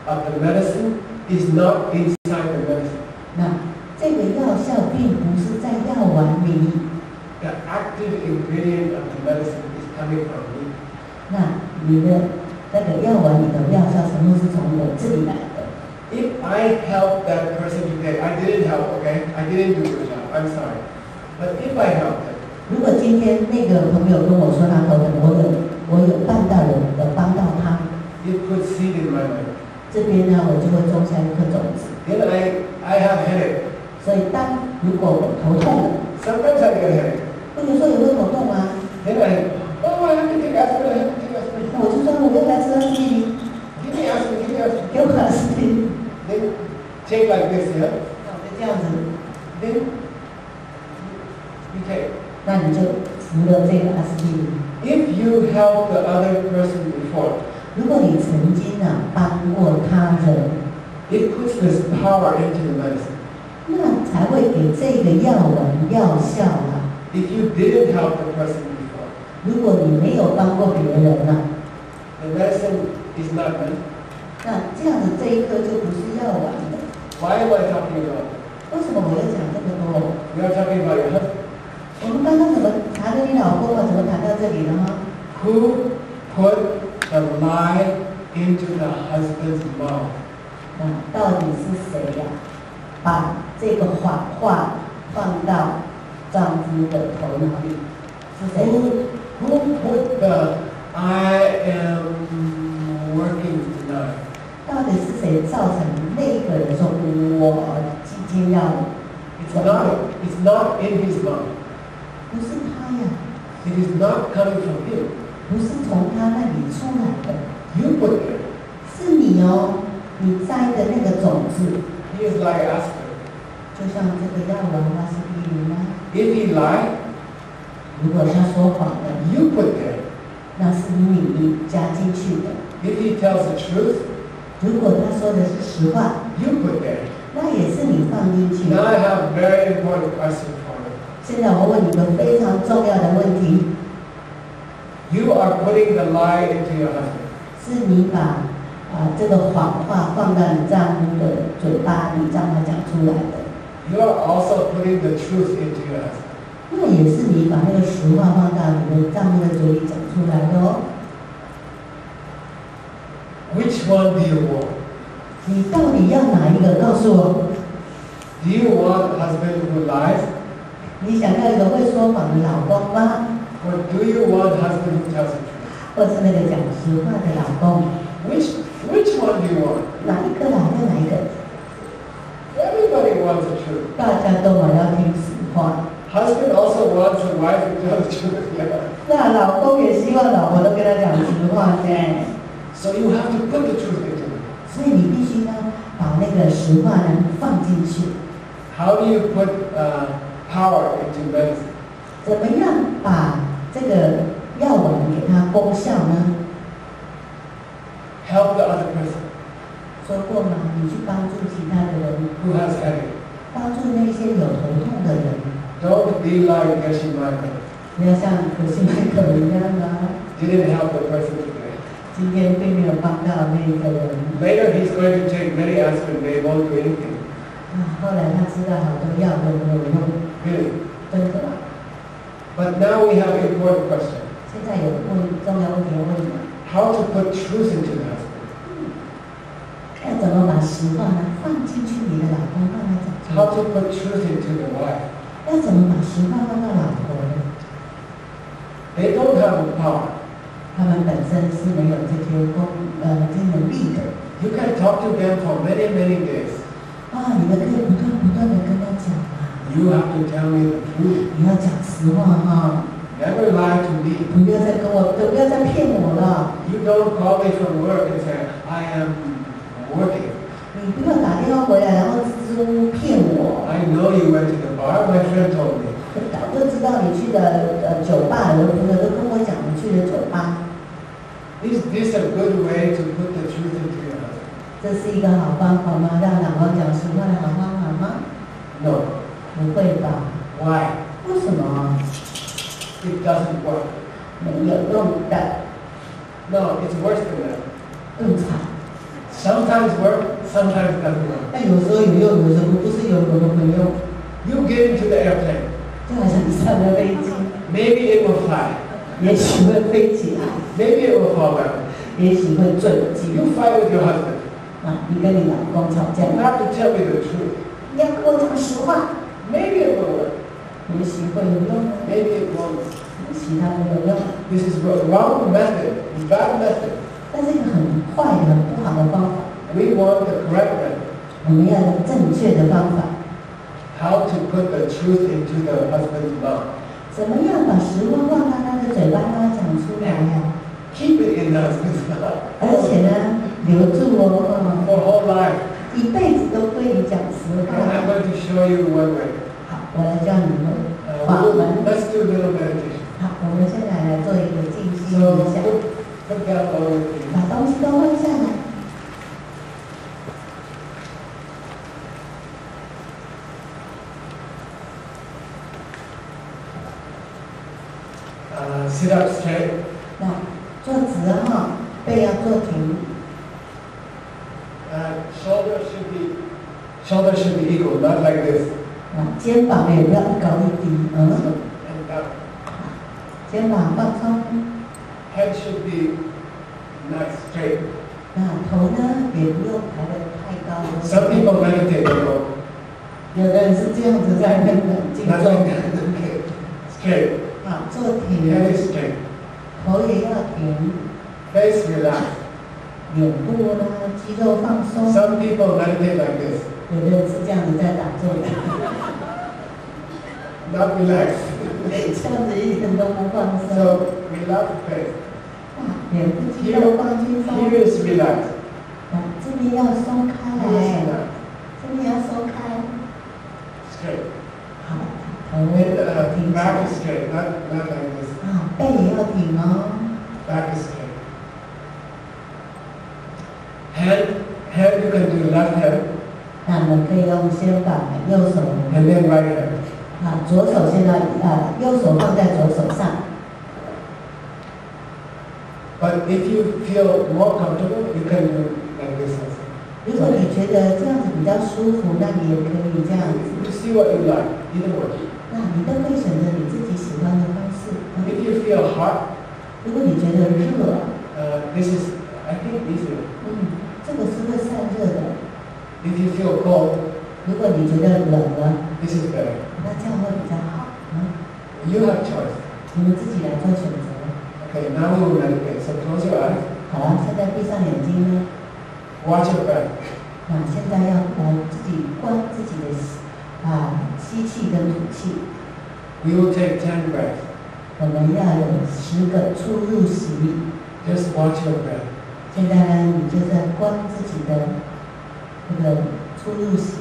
of the medicine is not inside the medicine. 那这个药效并不是在药丸里， The active ingredient of the medicine is coming from me. 那你的那个药丸里的药效成分是从我这里来的。 If I help that person today, I didn't help, okay? I didn't do a good job. I'm sorry. But if I help them, 如果今天那个朋友跟我说他头疼，我有办到有帮到他， it puts seed in my mind. 这边呢我就会种下一颗种子。 Then I have headache. 所以如果我头痛了， Sometimes I get headache. 或者说也会头痛啊， Then I have to take aspirin. I have to take aspirin. 那我就说我要来吃阿司匹林， Give me aspirin. Give me aspirin. 给我阿司匹林， Then take like this, yeah? 那我就这样子， Then you take. 那你就服了这个阿司匹林。 If you help the other person before, 如果你曾经帮过他人， it puts this power into the medicine. 那才会给这个药丸药效啊。 If you didn't help the person before, 如果你没有帮过别人呢， the medicine is not meant. 那这样子这一颗就不是药丸的。 Why am I talking about it? 为什么我要讲这么多？ We are talking about your husband. 我们刚刚怎么谈到你老公啊？怎么谈到这里了吗？ Who put the lie into the husband's mouth? 那到底是谁呀？把这个谎话放到丈夫的头脑里？是谁？ Who put the I am working tonight? 到底是谁造成那个人说我今天要？ It's not in his mouth. 不是他呀， It is not coming from him. 不是从他那里出来的， You put it. 是你哦，你栽的那个种子， He is like aspirin. 就像这个药丸阿司匹林啊。 If he lied, 如果他说谎了， you put there. 那是你加进去的； If he tells the truth, 如果他说的是实话， you put there. 那也是你放进去 Now 的。 I have a very important question for you. 现在我问你个非常重要的问题： You are putting the lie into your husband. 是你把这个谎话放到你丈夫的嘴巴里，让他讲出来的？ You are also putting the truth into your husband. 那也是你把那个实话放到你的丈夫的嘴里讲出来的哦。 Which one do you want? 你到底要哪一个？告诉我。 Do you want a husband who lies? 你想要一个会说谎的老公吗？ Or do you want a husband who tells the truth? 或是那个讲实话的老公？ Which one do you want? 哪一个啦？要哪一个？ Everybody wants the truth. 大家都要听实话。Husband also wants the wife to tell the truth. Yeah. 那老公也希望老婆都跟他讲实话，对。So you have to put the truth into it. 所以你必须呢，把那个实话呢放进去。How do you put power into medicine? 怎么样把这个药丸给它功效呢？ Help the other person 说过吗？你去帮助其他的人， who has headache. 帮助那些有头痛的人， Don't be like Geshe Michael. 不要像可西迈克一样啊。 Didn't help the person today. 今天并没有帮到那个人。 Later he's going to take many aspirin. They won't do anything. 后来他知道好多药都没有用， Really. 真的啊。But now we have an important question. 现在有重要问题要问你， How to put truth into the husband? 要怎么把实话呢放进去你的老公让他讲？ How to put truth into the wife? 要怎么把实话放到老婆呢？ They don't have the power. 他们本身是没有这些能力的。 You can talk to them for many, many days. 你们可以不断的跟他讲啊。 You have to tell me the truth. 你要讲实话哈。 Never lie to me. 不要再骗我了。 You don't call me from work and say, I am working. 你不要打电话回来，然后支支吾吾骗我。 I know you went to the bar. My friend told me. 我早就知道你去的酒吧，有朋友都跟我讲你去的酒吧。 Is this a good way to put the truth into your husband? 这是一个好方法吗？让老公讲实话的好方法吗？ No. 不会吧？ Why? 为什么？ It doesn't work. 没有用的， No, it's worse than that. 更惨。 Sometimes work, sometimes doesn't work. 但有时候有用，有时候不是有没用。 You get into the airplane. 就好像你上了飞机， Maybe it will fly. 也许会飞起来， Maybe it will fall down. 也许会坠机。 You fight with your husband. 你跟你老公吵架， You have to tell me the truth. 你要跟我讲实话， Maybe it will work. 也许会有用， Maybe it won't. 也许它没有用。 This is a wrong method, bad method. 但是一个很坏的、很不好的方法， We want the correct method. 我们要有正确的方法。 How to put the truth into the husband's mouth. 怎么样把实话放到他的嘴巴，让他讲出来呀、Keep it in the husband's mouth. 而且呢，留住哦， For whole life. 一辈子都归你讲实 And 话。 I'm going to show you one way. 好，我来教你们法门。 Let's do a little meditation. 好，我们现在来做一个静心 So 冥想， put down all your things. 把东西都放下来。 Sit up straight. 那坐直哈，背要坐挺。 Shoulder should be equal, not like this. 肩膀也不要一高一低，And down. 肩膀放松。 Head should be nice, straight. 那头呢，也不用抬得太高。 Some people meditate and go, 有的人是这样子在那个静 not 坐。 like that. Okay. Straight. 好，坐挺， Head is straight. 头也要挺， Face relaxed. 脸部呢肌肉放松。 Some people meditate like this. 有的人是这样子在打坐的， Not relaxed. 这样子一点都不放松。 So relax the face. 脸部肌肉放轻松。 Here is relaxed. 这边要松开 Here is 来， relaxed. 这边要松开。 Straight. 好，头 And 挺起 back 来 is。straight, not like this. 背也要挺哦。 Back is straight. Hand you can do left hand 那我们可以用先把右手 and then right hand. 左手先到右手放在左手上。 But if you feel more comfortable, you can do like this also. 如果你觉得这样子比较舒服，那你也可以这样子。 You see what you like, either way. 那你都可以选择你自己喜欢的方式。 If you feel hot, 如果你觉得热， this is, I think, easier. 这个是会散热的。 If you feel cold, 如果你觉得冷了， this is better. 那这样会比较好。 You have choice. 你们自己来做选择。 Okay, now we will meditate. So close your eyes. 好了，现在闭上眼睛呢。 Watch your breath. 那现在要自己观自己的吸气跟吐气。We will take 10 breaths. 我们要有10个出入息。Just watch your breath. 现在呢，你就在观自己的这个出入息。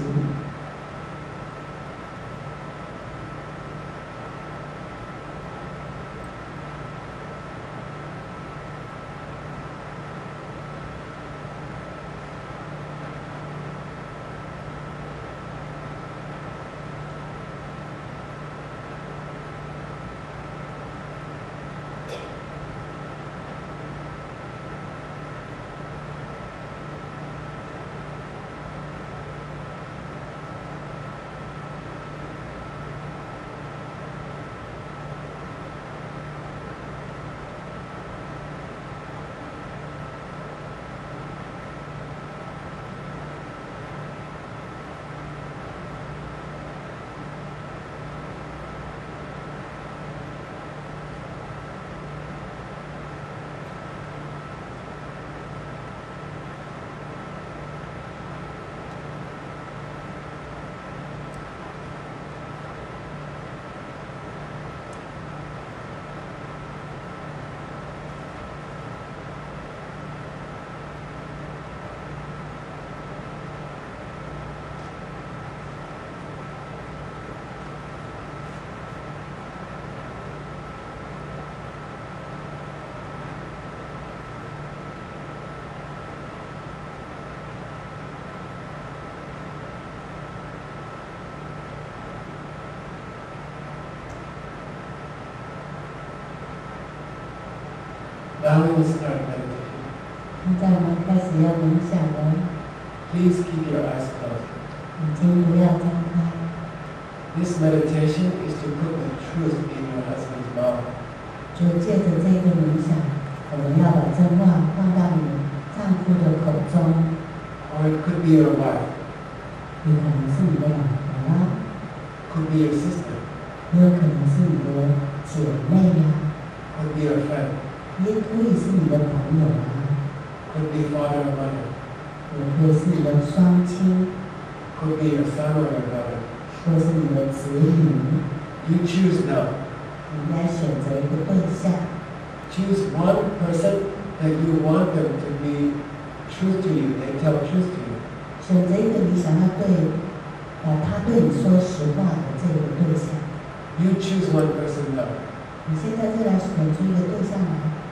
Now we will start meditation. 现在我们开始要冥想了。Please keep your eyes closed. 眼睛不要张开。This meditation is to put the truth in your husband's mouth. 就借着这个冥想，我们要把真话放到你丈夫的口中。Or it could be your wife. 有可能是你的老婆啊， Could be your sister. 也有可能是你的姐妹啊， Could be your friend. 也可以是你的朋友啊， Could be father or mother. 也可以是你的双亲， Could be your son or your daughter. 或是你的子女。You choose now. 你应该选择一个对象， Choose one person that you want them to be true to you. They tell truth to you. 选择一个你想要他对你说实话的这个对象。You choose one person now. 你现在就来选出一个对象来。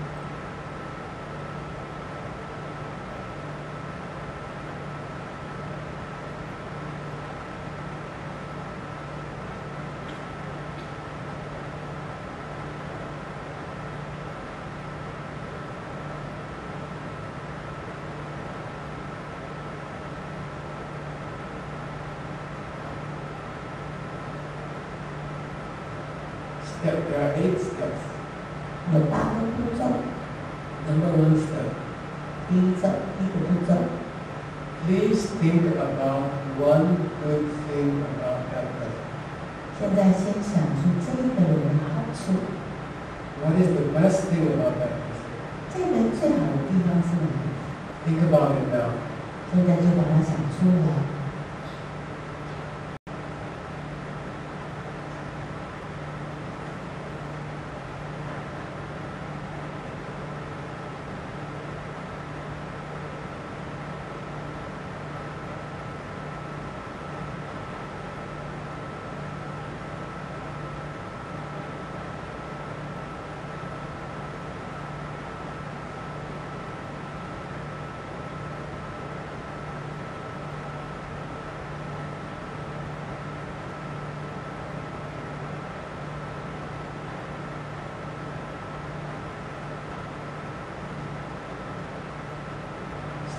There are 8 steps. 有8个步骤。Number 1 step. 第一个步骤， Please think about one good thing about that person. 现在先想出这个人的好处。What is the best thing about that person? 这个人最好的地方是哪里？ Think about it now. 现在就把它想出来。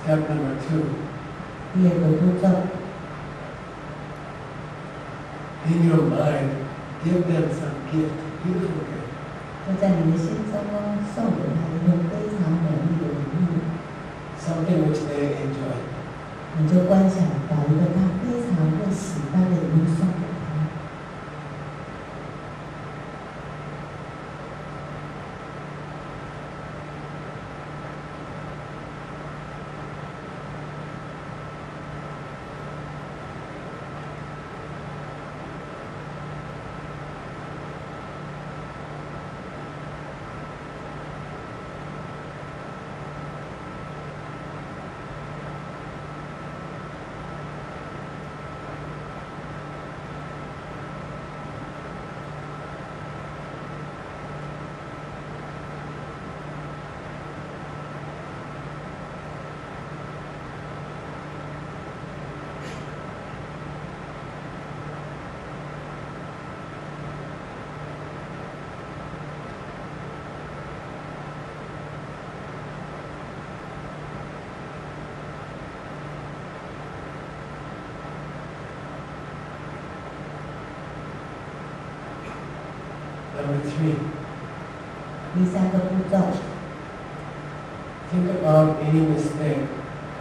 Step number 2. 第二个步骤， In your mind, give them some gift, beautiful gift. 就在你的心中送给他一个非常美丽的礼物。Something which they enjoy. 你就观想把一个他非常会喜欢的礼物送给他。Number 3. 第3个步骤， Think about any mistake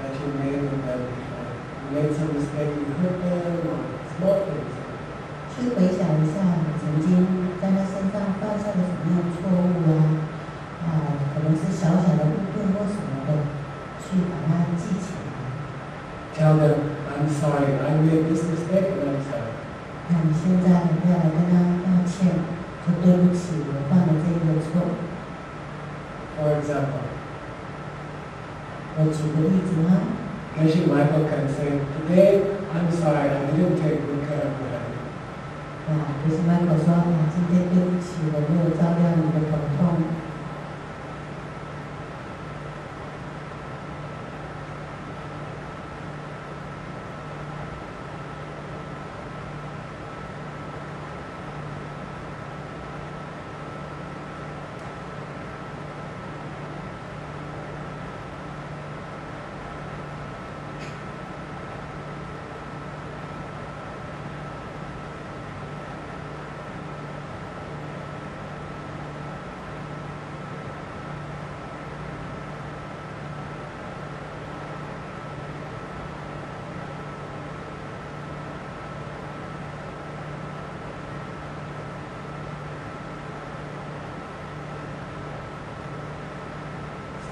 that you made with them before. You made some mistake, you hurt them, or small things. 去回想一下你曾经在他身上犯下的什么样的错误可能是小小的误会或什么的，去把它记起来。Tell them, I'm sorry, I made this mistake and I'm sorry. 那你现在要来跟他道歉，说对不起，我犯了这个错。For example, 我举个例子哈， Geshe Michael can say, today, I'm sorry, I didn't take good care of your head. Geshe Michael 说今天对不起，我没有照料你的头痛。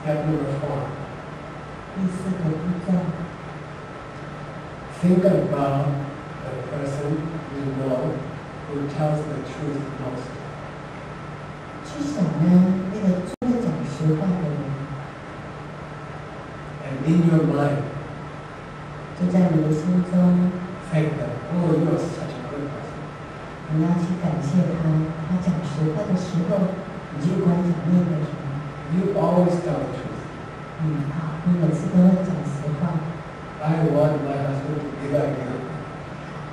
Step number 4. 第4个步骤， Think about the person you know who tells the truth most. 去想呢那个最会讲实话的人， And in your mind, 就在你的心中， thank them. Oh, you are such a good person. 你要去感谢他。他讲实话的时候，你去观想那个人。You always tell the truth. 好，你每次都会讲实话。I want my husband to be like you.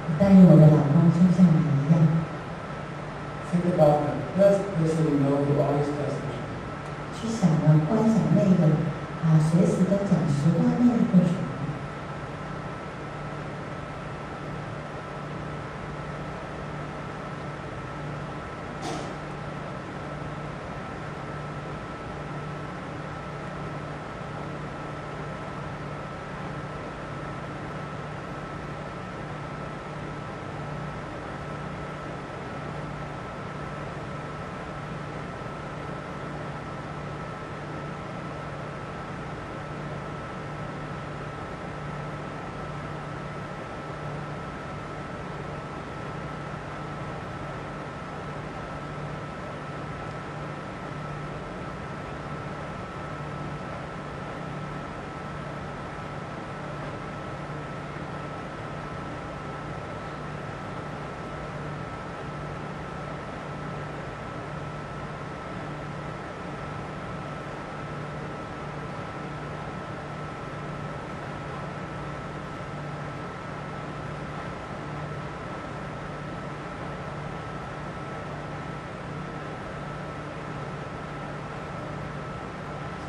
我但愿我的老公就像你一样。 Think about the first person you know who always tells the truth. 去想观想那个随时都讲实话那一个人。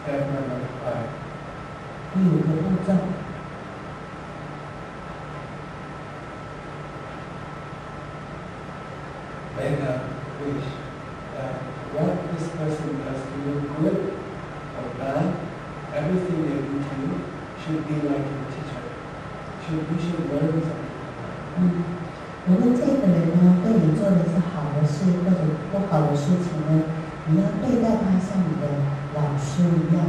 Step number 5. 第5个步骤， Make a wish that what this person does to you, good or bad, everything they do to you should be like your teacher. You should learn something. 无论这个人呢对你做的是好的事或者不好的事情呢，你要对待他像你的老师一样。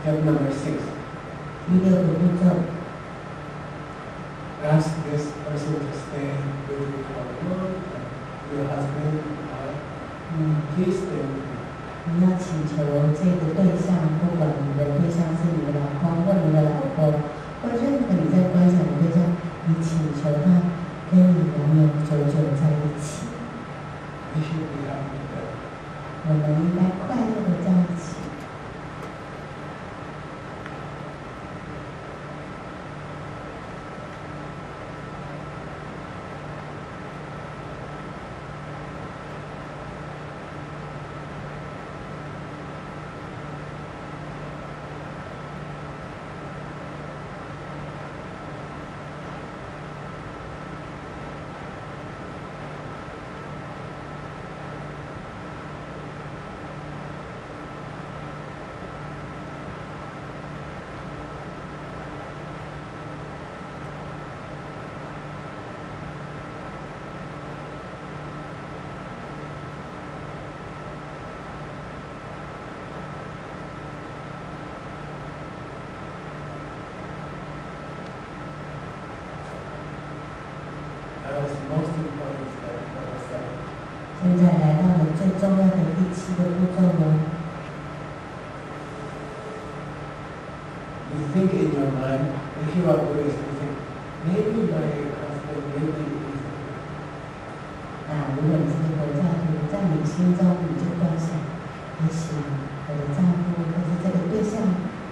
Step number 6. 第6个步骤， Ask this person to stay with you for a month. Your husband, please stay with me. 你要请求这个对象，不管你的对象是你的老公或你的老婆，或者任何你在观想的对象，你请求他跟你永永久久在一起。我们应该快乐的在一起。现在来到了最重要的第7个步骤了。You think in your mind, if you are Buddhist, you think, maybe my husband, maybe he's 如果你是佛教徒，在你心中你就观想，也许我的丈夫或是这个对象，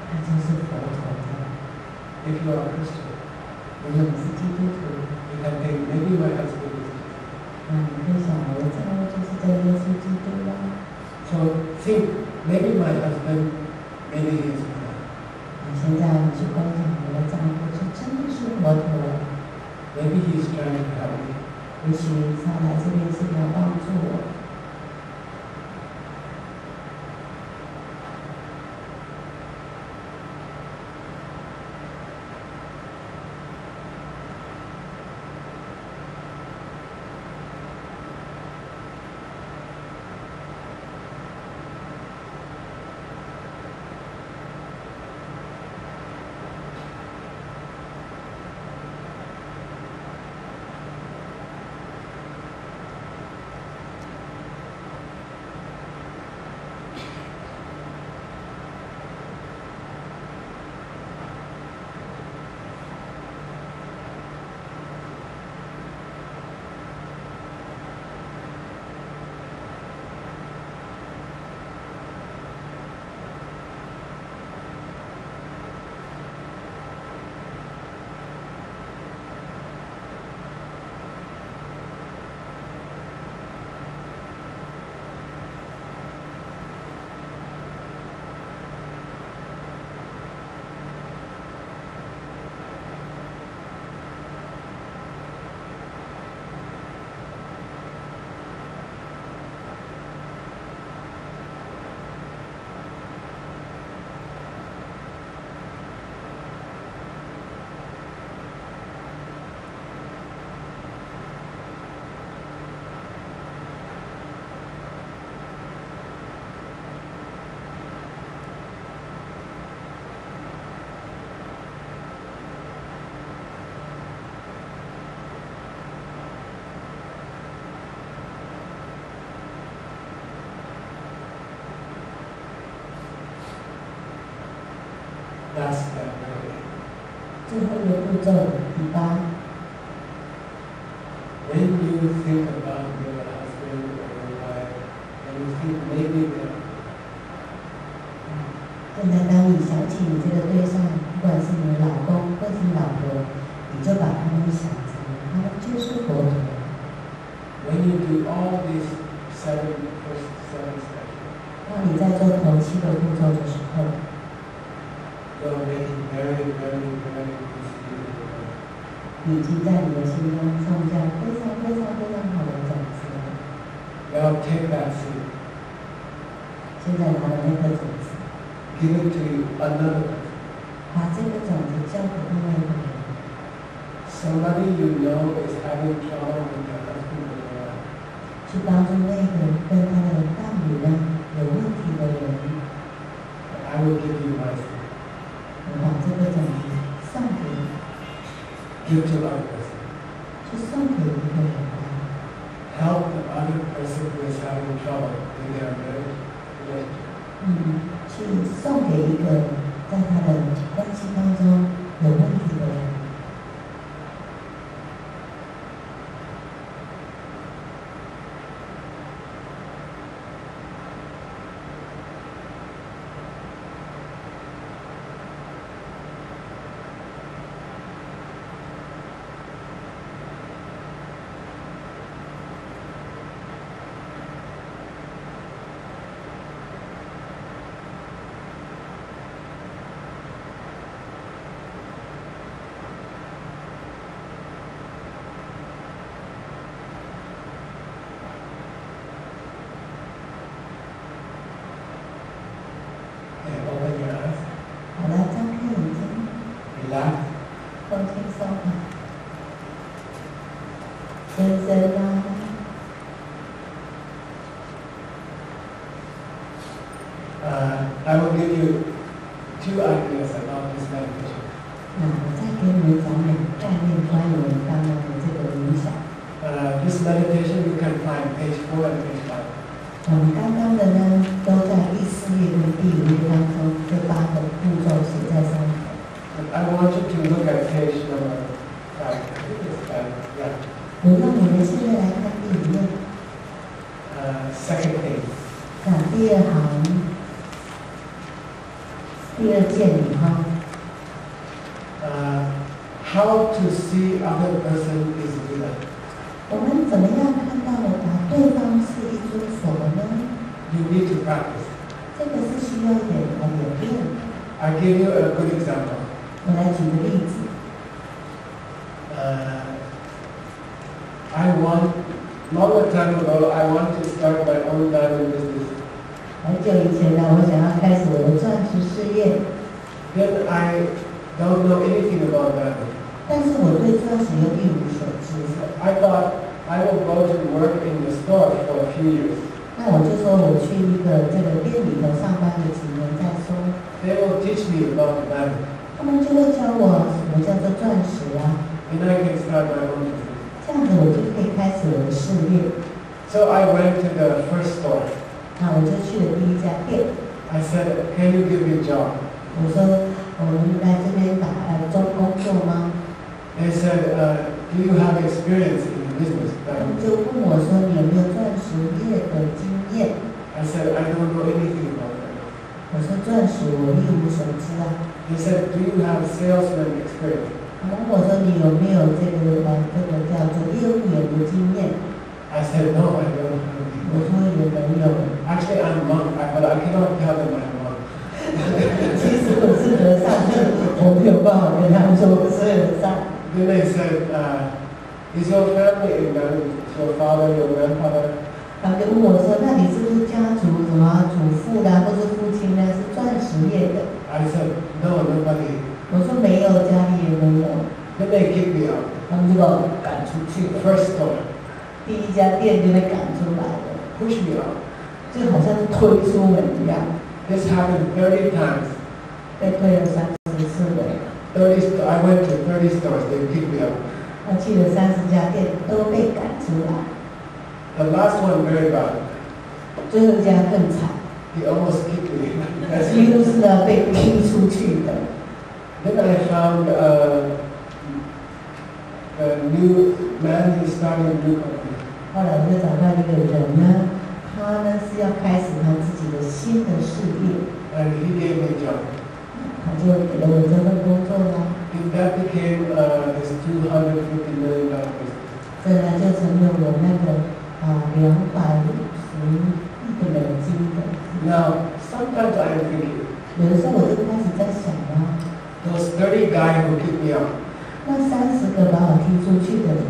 他就是佛陀的。If you are a Christian, 如果你是基督徒， you can think, maybe my husband is Jesus. 你会想我的丈夫就是这耶稣基督啦。So think, maybe my husband, maybe he is God. 现在你去观想我的丈夫是真的是佛陀， Maybe he is trying to help me. 也许他来这边是要帮助我。Last step. 最后一个步骤，第8。When you think about your husband or your wife, and you think maybe they're 现在当你想起你这个对象，不管是你的老公或是你老婆，你就把他们想成他们就是佛陀。When you do all these first seven steps, 当你在做头7个步骤的时候， you're making very, very, very peaceful. 你已经在你的心中种下非常非常非常好的种子了。Now take that seed, 现在拿了那颗种子， give it to another person. 把这个种子交给另外一个人。Somebody you know is having trouble with their husband or their wife. 去帮助那个跟他的伴侣呢有问题的人。I will give you my seed. 我把这个种子送给你， Give to other person. 去送给一个人。 Help the other person who is having trouble in their marriage, in relationship. 去送给一个在他的关系当中有问题的人。Open your eyes. 好了，张开眼睛， Relax. 放轻松吧，深深啊。I will give you 2 ideas about this meditation. 我再给你们讲2个概念，关于我们刚刚的这个冥想。This meditation you can find page 4 and page 5. 我们刚刚的呢，都在第4页跟第5页当中，这8个步骤写在上面。I want you to look at page number 5. I think it's 5. Yeah. 我让你们现在来看第5页。Second page. 第2行，第2件里哈。How to see other person is Buddha. 我们怎么样看到了对方是一尊佛呢？ You need to practice. 这个是需要一点演练。I give you a good example. 我来举个例子。Longer time ago, I want to start my own diamond business. 很久以前呢，我想要开始我的钻石事业。Then I don't know anything about diamond. 但是我对钻石又一无所知。I thought I will go to work in the store for a few years. 那我就说我去一个这个店里头上班了几年再说。They will teach me about the diamond. 他们就会教我什么叫做钻石啊。And I can start my own business. 这样子我就可以开始我的事业。So I went to the first store. 那我就去了第1家店。I said, "Can you give me a job?" 我说我们来这边做工作吗？ They said, "Do you have experience in business?" 他们就问我说你有没有钻石业的经验？ I said, "I don't know anything about that." 我说钻石我一无所知啊。They said, "Do you have salesman experience?" 他问我说你有没有这个叫做业务员的经验？ I said, "No, I don't have 我 any." 说也没有。Actually, I'm a monk, but I cannot tell them I'm a monk. 其实我是和尚，我没有办法跟他们说我是和尚。Then they said, "Is your family in diamond? Is your father, your grandfather?" 他们就问我说：“那你是不是家族什么祖父啦，或者父亲呢是钻石业的？” I said, "No, nobody." 我说没有，家里也没有。Then they kicked me out. 他们就把我赶出去了。 First store. 第1家店就被赶出来了， Push me out. 就好像是推出门一样。This happened 30 times. 被推了30次了。I went to 30 stores. They kicked me out. 我去了30家店，都被赶出来。 The last one very bad. 最后一家更惨， He almost kicked me. 几乎是要被踢出去的。 Then I found a new man. He's starting a new company. 后来我就找到一个人呢，他呢是要开始他自己的新的事业， And he gave me a job. 他就给了我这份工作啦。 And that became his $250 million business. 这呢就成了我那个250亿的美金的。 Now, sometimes I am thinking, 有的时候我就开始在想啊， those 30 guys who kicked me out, 那30个把我踢出去的人，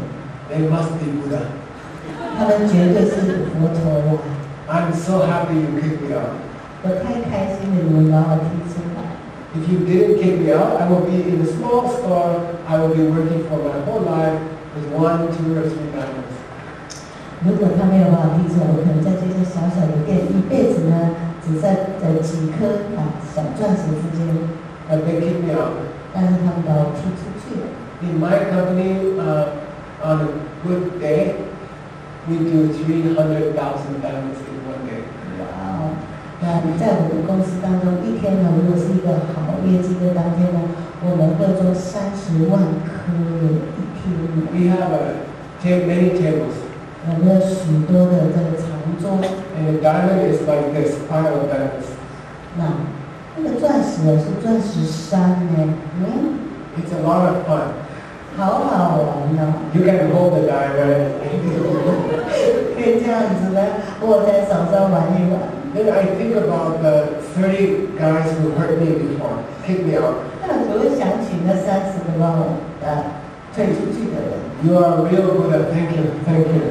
they must be Buddha. 他们绝对是佛陀啦。 I'm so happy you kicked me out. 我太开心了，你们把我踢出来。 If you didn't kick me out, I will be in a small store. I will be working for my whole life with 1, 2, or 3 diamonds. 如果他没有把我踢出来，我可能在这些小小的店一辈子呢，只在几颗小钻石之间。 But they kicked me out. 但是他们把我踢出去了。 In my company, on a good day, we do 300,000 diamonds in one day. 哇哦！那在我们公司当中，一天呢，如果是一个好业绩的当天呢，我们会做30万颗一天。We have many tables. 我们有许多的这个长桌。And a diamond is like this, pile of diamonds. 那个钻石呢是钻石山呢。It's a lot of fun. 好好玩哦。You can hold the diamond. 可以这样子呢，握在手上玩一玩。Then I think about the 30 guys who hurt me before, kicked me out. 那我会想起那30个把我推出去的人。You are real good at thank you.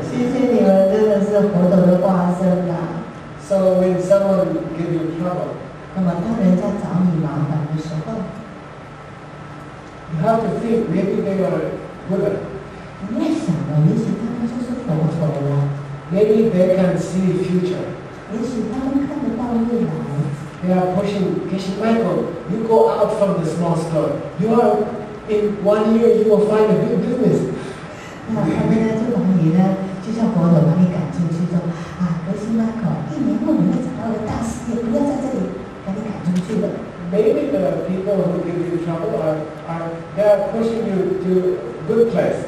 谢谢你们，真的是活动的化身啊。So when someone gives you trouble, 那么当人家找你麻烦的时候， you have to think maybe they are Buddha. 你要想了，也许他们就是佛陀了。Maybe they can see future. 也许他们看得到未来。They are pushing Geshe Michael. You go out from the small store. You are in 1 year you will find a big business. 那他们呢就把你呢，就像佛陀把你赶出去说啊，Geshe Michael，1年后你会找到个大事业，不要在这里把你赶出去了。Maybe the people who give you trouble they are pushing you to good place.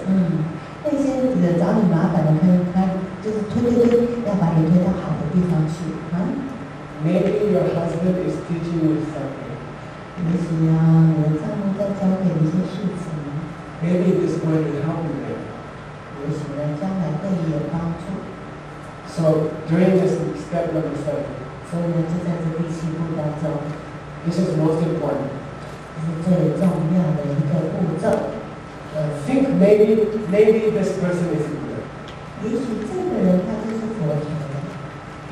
那些找你麻烦的，他就是推，要把你推到好的地方去啊。Maybe your husband is teaching you something. 也许啊，你的丈夫在教给你一些事情。Maybe it is going to help you later. 也许呢，将来对你有帮助。So during this step number 7, 所以呢，就在这第7步当中 this is most important. 这是最重要的一个步骤。Think maybe this person is Buddha. 也许这个人他就是佛陀的。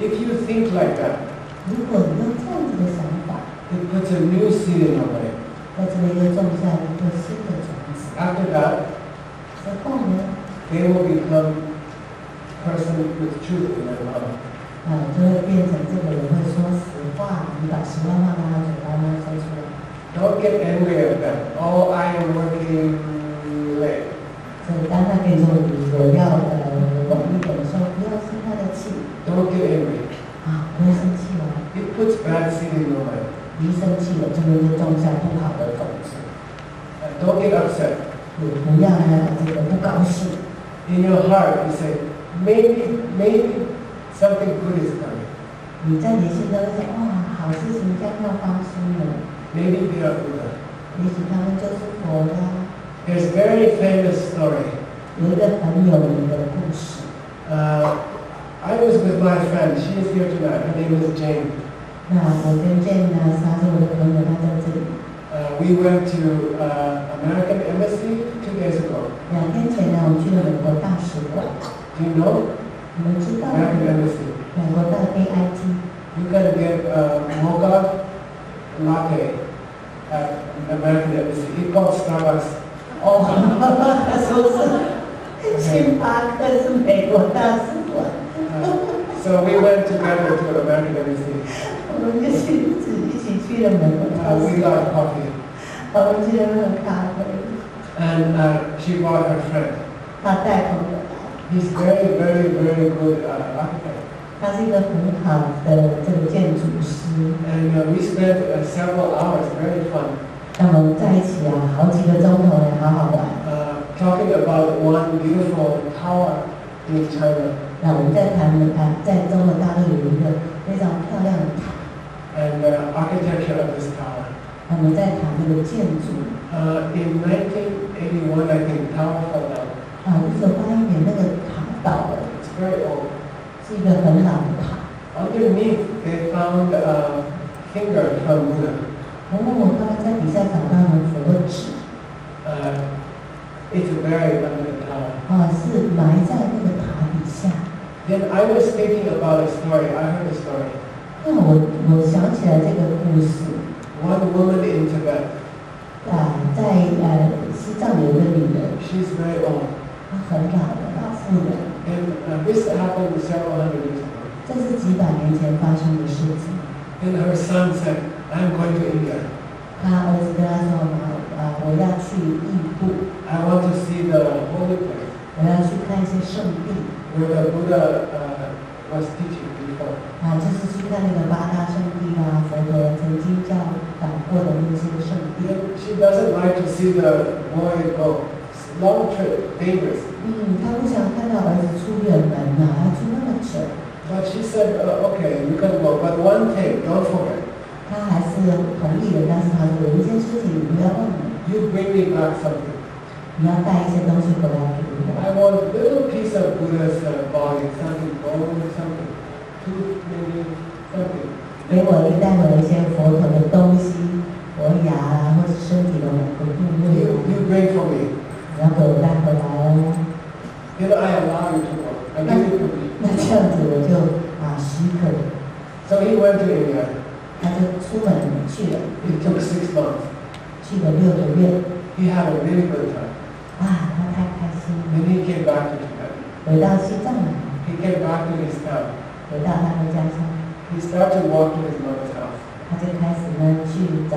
If you think like that, 如果你用这样子的想法， it puts a new seed in your brain. 在这里又种下一个新的种子。After that, 之后呢， they will become person with truth in their mouth. 就会变成这个人会说实话，你把实话放在他嘴巴呢说出来。Don't get angry at them. Oh, I am working late. 所以当他跟你说我要晚一点的时候，不要生他的气。Don't get angry. 不要生气哦。It puts bad seed in your mind. 一生气了，这边就种下不好的种子。Don't get upset. 也不要呢这个不高兴。In your heart, you say, maybe something good is coming. 你在你心中想，哇，好事情将要发生了。Maybe they are Buddha. 也许他们就是佛啦。There's a very famous story. 有一个很有名的故事。I was with my friend. She is here tonight. Her name is Jane. 那我跟 Jane 呢，她是我的朋友，她在这里。We went to American Embassy 2 days ago. 2天前呢，我们去了美国大使馆。Do you know? 你们知道 American Embassy. 美国的 AIT。You can get a mocha latte at American Embassy. It's called Starbucks. 说是星巴克是美国大使馆。So we went together to American Embassy. 我们就一起去了美国大使馆。We got coffee. 我们去那喝咖啡。And she brought her friend. 她带朋友来。He's very good architect. 他是一个很好的这个建筑师。And we spent several hours, very fun. 那我们在一起啊，好几个钟头呢，好好玩。Talking about one beautiful tower in China. 那我们在谈在中国大陆有一个非常漂亮的塔。And the architecture of this tower. 我们在谈这个建筑。In 1981, I think, tower fell down. 1981年那个塔倒了。It's very old. 是一个很老的塔。Underneath, they found a finger from Buddha. 他们在底下找到了佛指。It's buried under the tower. 是埋在那个塔底下。Then I was thinking about a story. I heard a story. 那我想起来这个故事。One woman in Tibet. 在西藏有一个女人。She's very old. 她很老的老妇人。And this happened several hundred years ago. 这是几百年前发生的事情。And her son said, "I'm going to India." 他儿子跟他说：“我要去印度。I want to see the holy place. 我要去看一些圣地。 Where the Buddha was teaching before. 就是去看那个八大圣地啊，佛陀曾经教导过的那些圣地。She doesn't like to see the boy go. Long trip, dangerous. 她不想看到儿子出远门啊，要去那么久。But she said, okay, you can go, but one thing, don't forget. 她还是同意的，但是她说有一件事情你不要忘了。You bring me back something. 你要带一些东西回来给我。I want a little piece of Buddha's body, something gold, something, tooth, maybe something. 给我带回一些佛陀的东西，佛牙啊，或者身体的某个部位。You bring for me. 你要给我带回来哦。I allow you to go. I give you permission. 那这样子我就许可。So he went to India. 他就出门去了。It took 6 months. 去了6个月。He had a really good time. 他太开心了。Then he came back to Tibet. 回到西藏了。He came back to his town. 回到他的家乡。He started to walk to his mother's house. 他就开始呢去到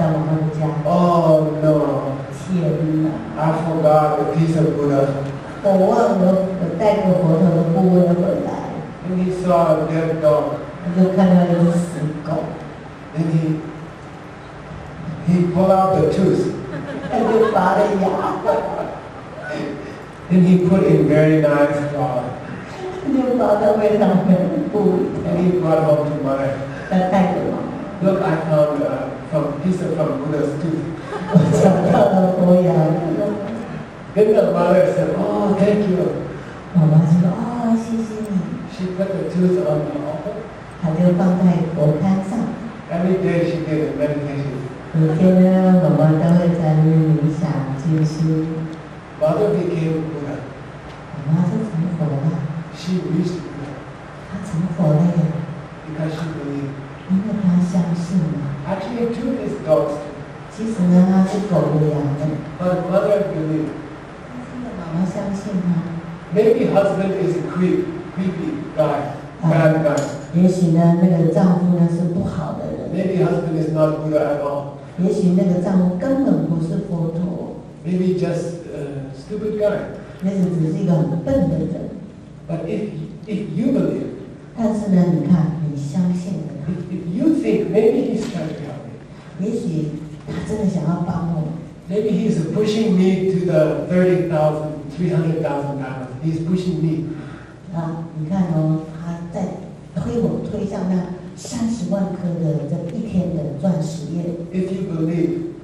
妈妈的家。Oh no! 天哪 I forgot a piece of Buddha. 我忘了我带过佛陀的部位回来。And he saw a dead dog. 他就看到一只死狗。And he pulled out the tooth. 他就拔了牙。And he put in very nice flour. 就把它非常美的部位。And he brought home to mother. 他带给我。Look, I found a piece from Buddha's tooth. 我找到了佛牙。Then the mother said, "Oh, thank you." 妈妈就说：“哦，谢谢你。” She put the tooth on the altar. 她就放在佛龛上。Every day she did a meditation. 每天呢，妈妈都会在那边冥想静心。Mother became Buddha. 妈妈就成佛了。She reached Buddha. 她成佛了耶。Because she believed. 因为她相信了。Actually, tooth is dog's tooth. 其实呢，她是狗的牙的。But mother believed. 妈妈相信她。Maybe husband is a creepy guy, bad guy. 也许呢，那个丈夫呢是不好的人。Maybe husband is not Buddha at all. 也许那个丈夫根本不是佛陀。Maybe just a stupid guy. 也许只是一个很笨的人。But if you believe. 但是呢，你看，你相信了他。If you think maybe he's trying to help me. 也许他真的想要帮我。Maybe he's pushing me to the 30,000, 300,000 pounds. He's pushing me. 你看哦，他在推向那30万颗的这一天的钻石业。If you believe.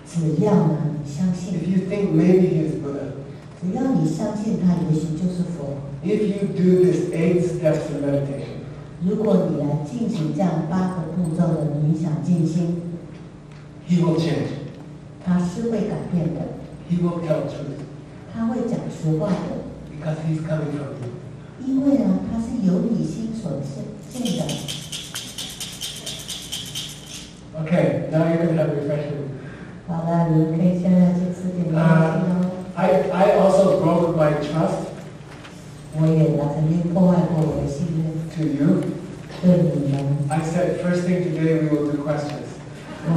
只要呢，你相信。If you think maybe he's Buddha. 只要你相信他，也许就是佛。If you do this 8 steps of meditation. 如果你来进行这样8个步骤的冥想静心 He will change. 他是会改变的。He will tell truth. 他会讲实话的。Because he's coming from you. 因为呢，他是由你心所见的。Okay, now you can have refreshment. 好了，你们可以现在去吃点东西喽。I also broke my trust. 我也曾经破坏过我的信任。To you. 对你们。I said first thing today we will do questions. 我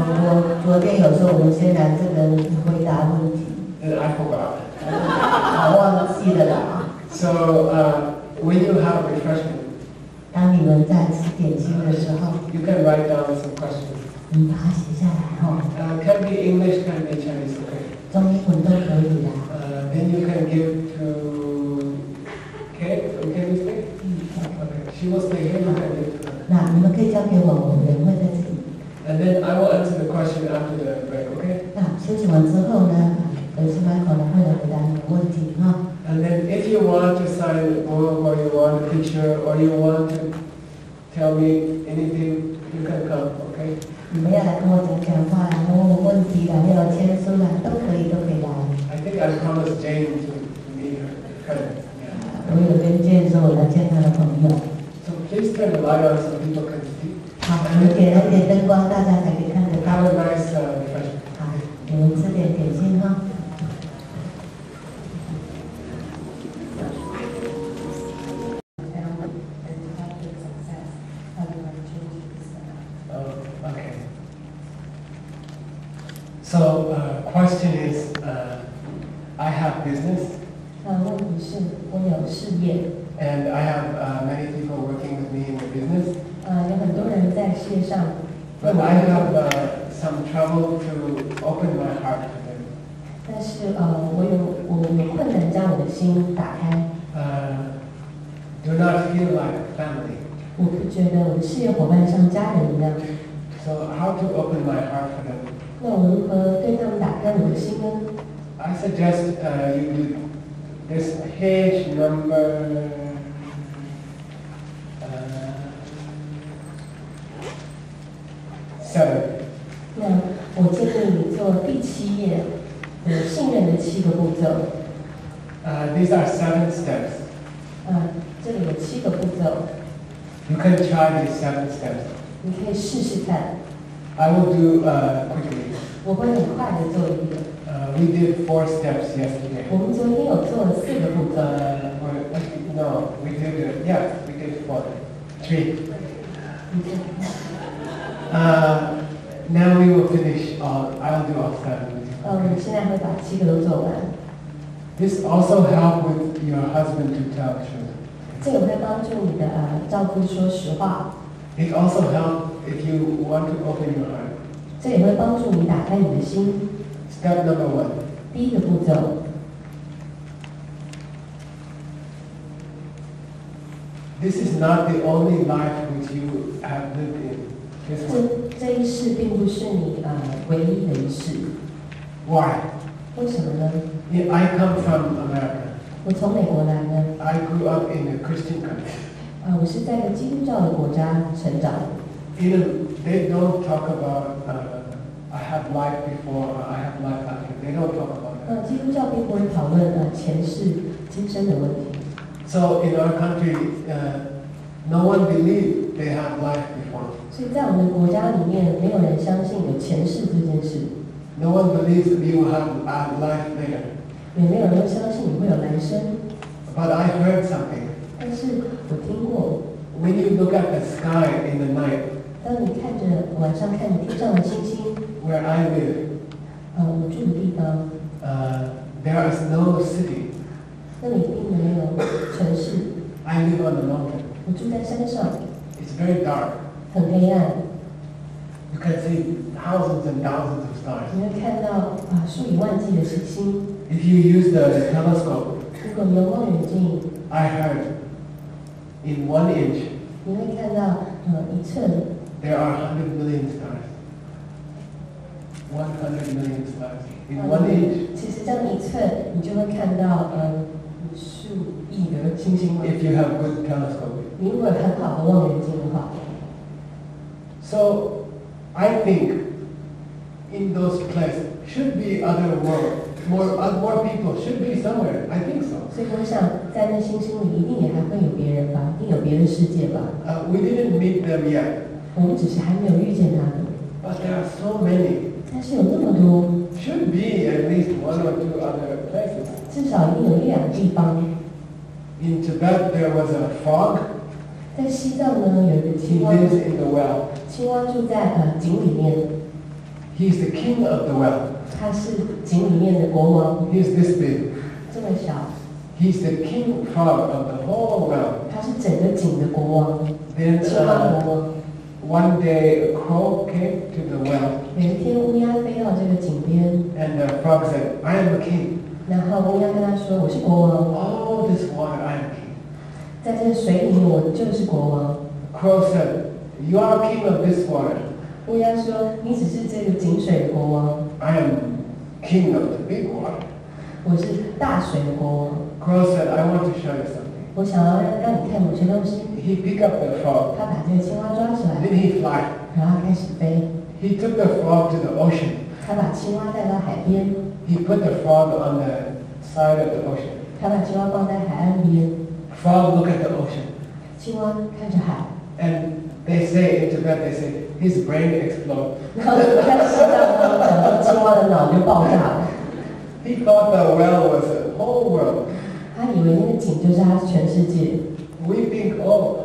昨天有时候我们先来这个回答问题。And I forgot. 我忘记了啦。So when you have refreshment. 当你们在吃点心的时候。You can write down some questions. 你把它写下来哦。Can be English, can be Chinese, okay. 中英文都可以啦。Then you can give to Kate. Can you stay? Okay. She will stay here. You can give to her. 那你们可以交给我，我人会在这里。And then I will answer the question after the break, okay? 那休息完之后呢，Geshe Michael会来回答你的问题哈。And then if you want to sign a book or you want a picture or you want to tell me anything, you can come, okay? 你们要来跟我讲话啦，问我问题啦，要我签书啦，都可以来。I think I promised Jane to meet her friend. Yeah. 我有跟Jane说我来见他的朋友。So please turn the light on so people can see. 好，你们点了一点灯光，大家才可以看得到。Have a nice refreshment. 好，你们吃点点心哈。Okay. So question is, I have business. 问题是我有事业。And I have many people working with me in the business. 有很多人在事业上， but I have some trouble to open my heart to them. 但是我有困难将我的心打开。Do not feel like family. 我不觉得我的事业伙伴像家人一样。So how to open my heart for them? 那我如何对他们打开我的心呢？ I suggest you do this page number 7. 那我建议你做第7页的信任的7个步骤。These are 7 steps. 这里有7个步骤。 You can try these 7 steps. 你可以试试看。 I will do quickly. 我会很快的做一遍。We did 4 steps yesterday. 我们昨天有做了4个步骤。No, we did. Yes, we did 4. 3. Now we will finish all. I'll do all 7. 我们现在会把7个都做完。 This also help with your husband to tell truth. 这个会帮助你的丈夫说实话。 It also help if you want to open your heart. 这也会帮助你打开你的心。 Step number 1. 第一个步骤。 This is not the only life which you have lived in. This one. 这一世并不是你唯一的一世。 Why? 为什么呢？ I come from America. 我从美国来的。 I grew up in a Christian country. 我是在一个基督教的国家成长。 They don't talk about I have life before or I have life after. They don't talk about that. 基督教并不会讨论前世今生的问题。 So in our country, no one believes they have life before. 所以在我们的国家里面，没有人相信有前世这件事。 No one believes you will have life later. 也没有人相信你会有来生。 But I heard something. 但是我听过。 When you look at the sky in the night, 当你看着晚上看着天上的星星 where I live, 我住的地方 there is no city. 那里并没有城市。 I live on the mountain. 我住在山上。 It's very dark. 很黑暗。 You can see thousands and thousands of stars. 你会看到数以万计的星星。 If you use the telescope, 如果你用望远镜 I heard in 1 inch 你会看到一寸 there are 100 million stars. 100 million stars in 1 inch. 其实这样一寸，你就会看到数亿的星星。 If you have good telescope. 你如果有很好的望远镜的话。 So I think in those places should be other world. More people should be somewhere. I think so. 所以我想，在那星星里一定也还会有别人吧，一定有别的世界吧。We didn't meet them yet. 我们只是还没有遇见他们。 But there are so many. 但是有那么多。 Should be at least 1 or 2 other places. 至少一定有1、2个地方。 In Tibet there was a frog. 在西藏呢，有一个 He 青蛙。 lives in the well. 青蛙住在井里面。 He's the king of the well. 他是井里面的国王。 He's this big. 这么小。 He's the king frog of the whole well. 他是整个井的国王。 Then 青蛙国王。 one day a crow came to the well. 有一天乌鸦飞到这个井边。 And the frog said, I am a king. 然后乌鸦跟他说：“我是国王。 All this water, I am king. 在这个水里面，我就是国王。” Crow said, you are king of this water. 乌鸦说：“你只是这个井水的国王。 I am king of the big water. 我是大水的国王。” Crow said, I want to show you something. 我想要让你看某些东西。 He picked up the frog. 他把这个青蛙抓起来， Then he fly. 然后他开始飞。 He took the frog to the ocean. 他把青蛙带到海边。 He put the frog on the side of the ocean. 他把青蛙放在海岸边。 Frog look at the ocean. 青蛙看着海。 And they say in Tibet, they say his brain exploded. 然后在西藏他们讲说青蛙的脑就爆炸了。He thought the well was the whole world. 他以为那个井就是他全世界。 We think, oh,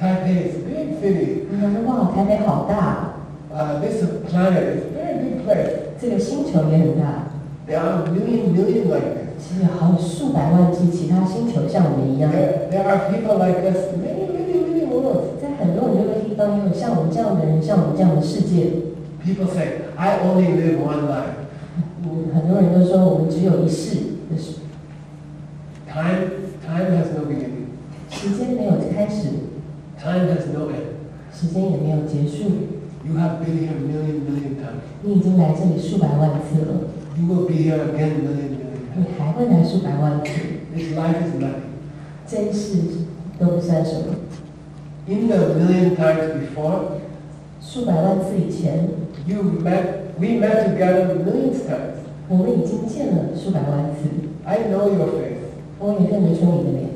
Taipei is a big city. 你想说哇，台北好大。 This planet is a very big place. 这个星球也很大。 There are million like this. 其实有好数百万计其他星球像我们一样。 There are people like us, many worlds. 在很多很多个方也有像我们这样的人，像我们这样的世界。People say, I only live one life. 很多人都说我们只有一世的事。Time has no beginning. 时间没有开始， Time has no end. 时间也没有结束。You have been here a million times. 你已经来这里数百万次了， You will be here again a million times. 你还会来数百万次。 This life is nothing. 这一世都不算什么。In the million times before, 数百万次以前， we met together millions times. 我们已经见了数百万次。I know your face. 我也认得出你的脸。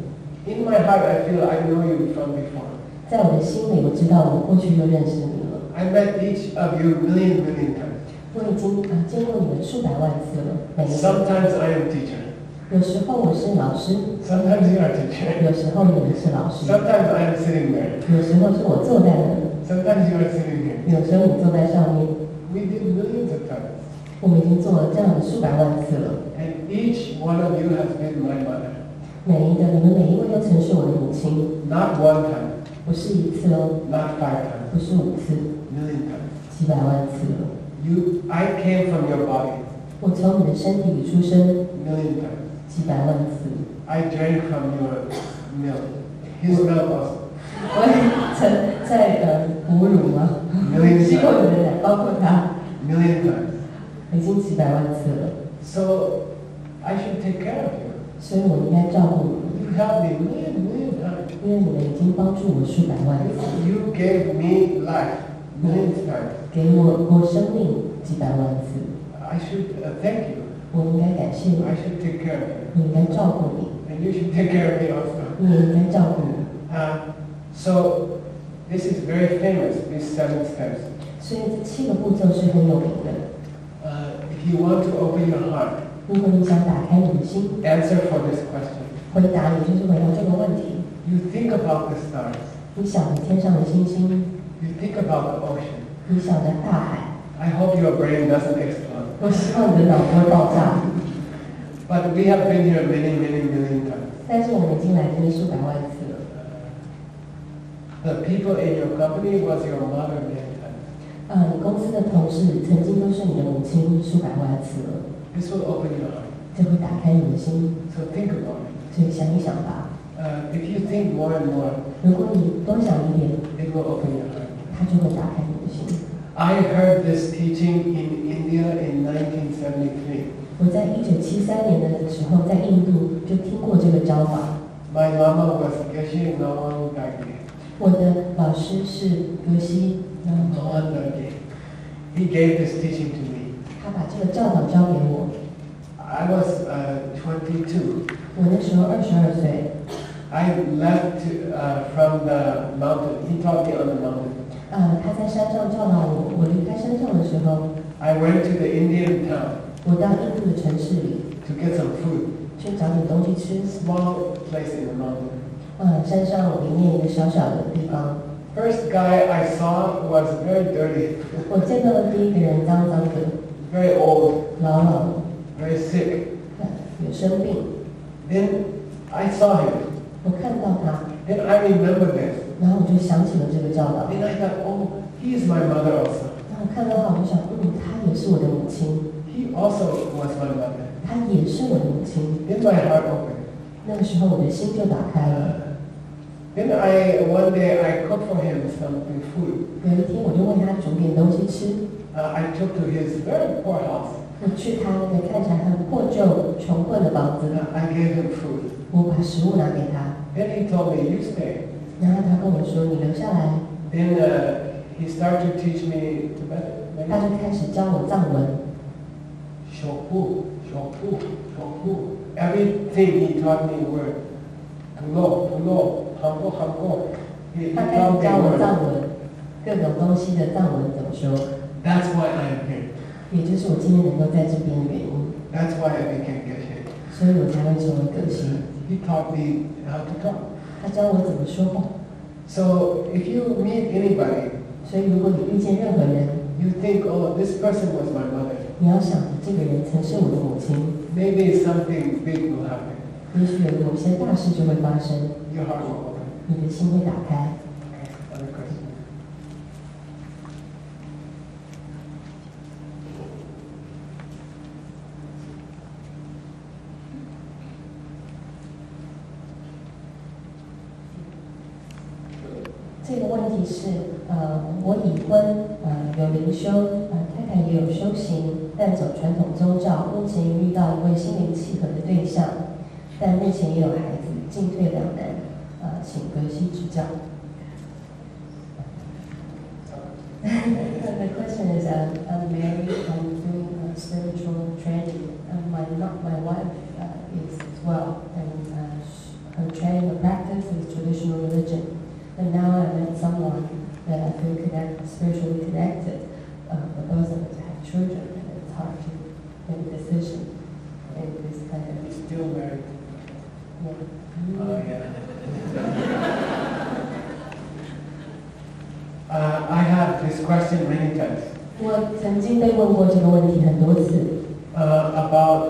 In my heart, I feel I know you from before. 在我的心里，我知道我过去就认识你了。 I met each of you million times. 我已经见过你们数百万次了。每一个。 Sometimes I am teacher. 有时候我是老师。 Sometimes you are teacher. 有时候你们是老师。 Sometimes I am sitting there. 有时候是我坐在那里。 Sometimes you are sitting here. 有时候你坐在上面。 We did millions of times. 我们已经做了这样的数百万次了。 And each one of you has been my mother. 你们每一位都曾是我的母亲。 Not one time. 不是一次哦。 Not 5 times. 不是5次。 Million times. 几百万次了。 I came from your body. 我从你的身体里出生。 Million times. 几百万次。 I drank from your milk. His milk also. 我也在哺乳吗？吸过你的奶，包括他。 Million times. 已经几百万次了。 So I should take care of you. 所以我应该照顾你。 You helped me million times. 因为你们已经帮助我数百万次。 You gave me life million times. 给我生命几百万次。 I should thank you. 我应该感谢你。 I should take care of you. 你应该照顾你。 And you should take care of me also. 你也应该照顾我。So this is very famous, these 7 steps. 所以这7个步骤是很有名的。If you want to open your heart, 如果你想打开你的心 answer for this question. 回答你就是回答这个问题。 You think about the stars. 你想着天上的星星。 You think about the ocean. 你想着大海。 I hope your brain doesn't explode. 我希望你的脑不会爆炸。 But we have been here many million times. 但是我们已经来这边数百万次了。 The people in your company was your mother many times. 你公司的同事曾经都是你的母亲数百万次了。 This will open your heart. 这会打开你的心。 So think about it. 所以想一想吧。If you think more and more, 如果你多想一点， it will open your heart. 它就会打开你的心。 I heard this teaching in India in 1973. 我在1973年的时候在印度就听过这个教法。 My Lama was Geshe Michael. 我的老师是格西。He gave this teaching to me. 他把这个教导教给我。 I was 22. 我那时候22岁。 I left from the mountain. He taught me on the mountain. 他在山上教导我。我离开山上的时候， I went to the Indian town. 我到印度的城市里 to get some food. 去找点东西吃。 Small place in the mountain. 山上里面一个小小的地方。 First guy I saw was very dirty. 我见到的第一个人脏脏的。 Very old. 老老的。 Very sick. 有生病。 Then I saw him. 我看到他。 Then I remembered this. 然后我就想起了这个教导。 Then I thought, oh, he is my mother also. 然后看到他，我就想，他也是我的母亲。 He also was my mother. 他也是我的母亲。 Then my heart opened. 那个时候我的心就打开了。 Then one day I cooked for him something food. 有一天我就为他煮点东西吃。I took to his very poor house. 我去他那个看起来很破旧、穷困的房子。I gave him food. 我把食物拿给他。 Then he told me, "You stay." 然后他跟我说：“你留下来。” Then he started to teach me Tibetan. 他就开始教我藏文。Shoku. Everything he taught me were tulo, hamko. 他开始教我藏文，各种东西的藏文怎么说。 That's why I am here. 也就是我今天能够在这边的原因。 That's why I became Geshe. 所以我才会成为格西。 He taught me how to talk. 他教我怎么说话。 So if you meet anybody, 所以如果你遇见任何人， you think, oh, this person was my mother. 你要想这个人曾是我的母亲。 Maybe something big will happen. 也许有某些大事就会发生。 Your heart will open. 你的心会打开。 Okay, other question. 这个问题是，我已婚，有灵修，太太也有修行，但走传统宗教，目前遇到一位心灵契合的对象，但目前也有孩子，进退两难，请格西指教。The question is, I'm married, I'm doing spiritual training, and my wife is as well, and her training, her practice is traditional religion. And now I met someone that I feel spiritually connected, but both of us have children, and it's hard to make a decision in this kind of... You're still married? Yeah. Oh, yeah. I have this question many times. 我曾经被问过这个问题很多次。About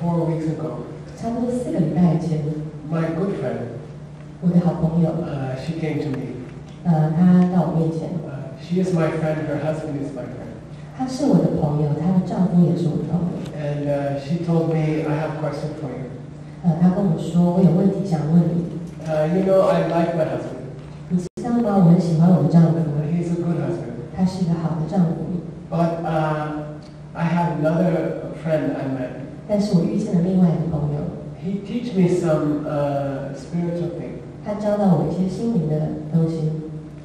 4 weeks ago. 差不多4个礼拜前。My good friend. 我的好朋友。She came to me. 她到我面前。She is my friend. Her husband is my friend. 她是我的朋友，她的丈夫也是我的朋友。And she told me, I have a question for you. 她跟我说，我有问题想问你。You know, I like my husband. 你知道吗？我很喜欢我的丈夫。He's a good husband. 他是一个好的丈夫。But I have another friend I met. 但是我遇见了另外一个朋友。He teach me some spiritual thing. 他教导我一些心灵的东西。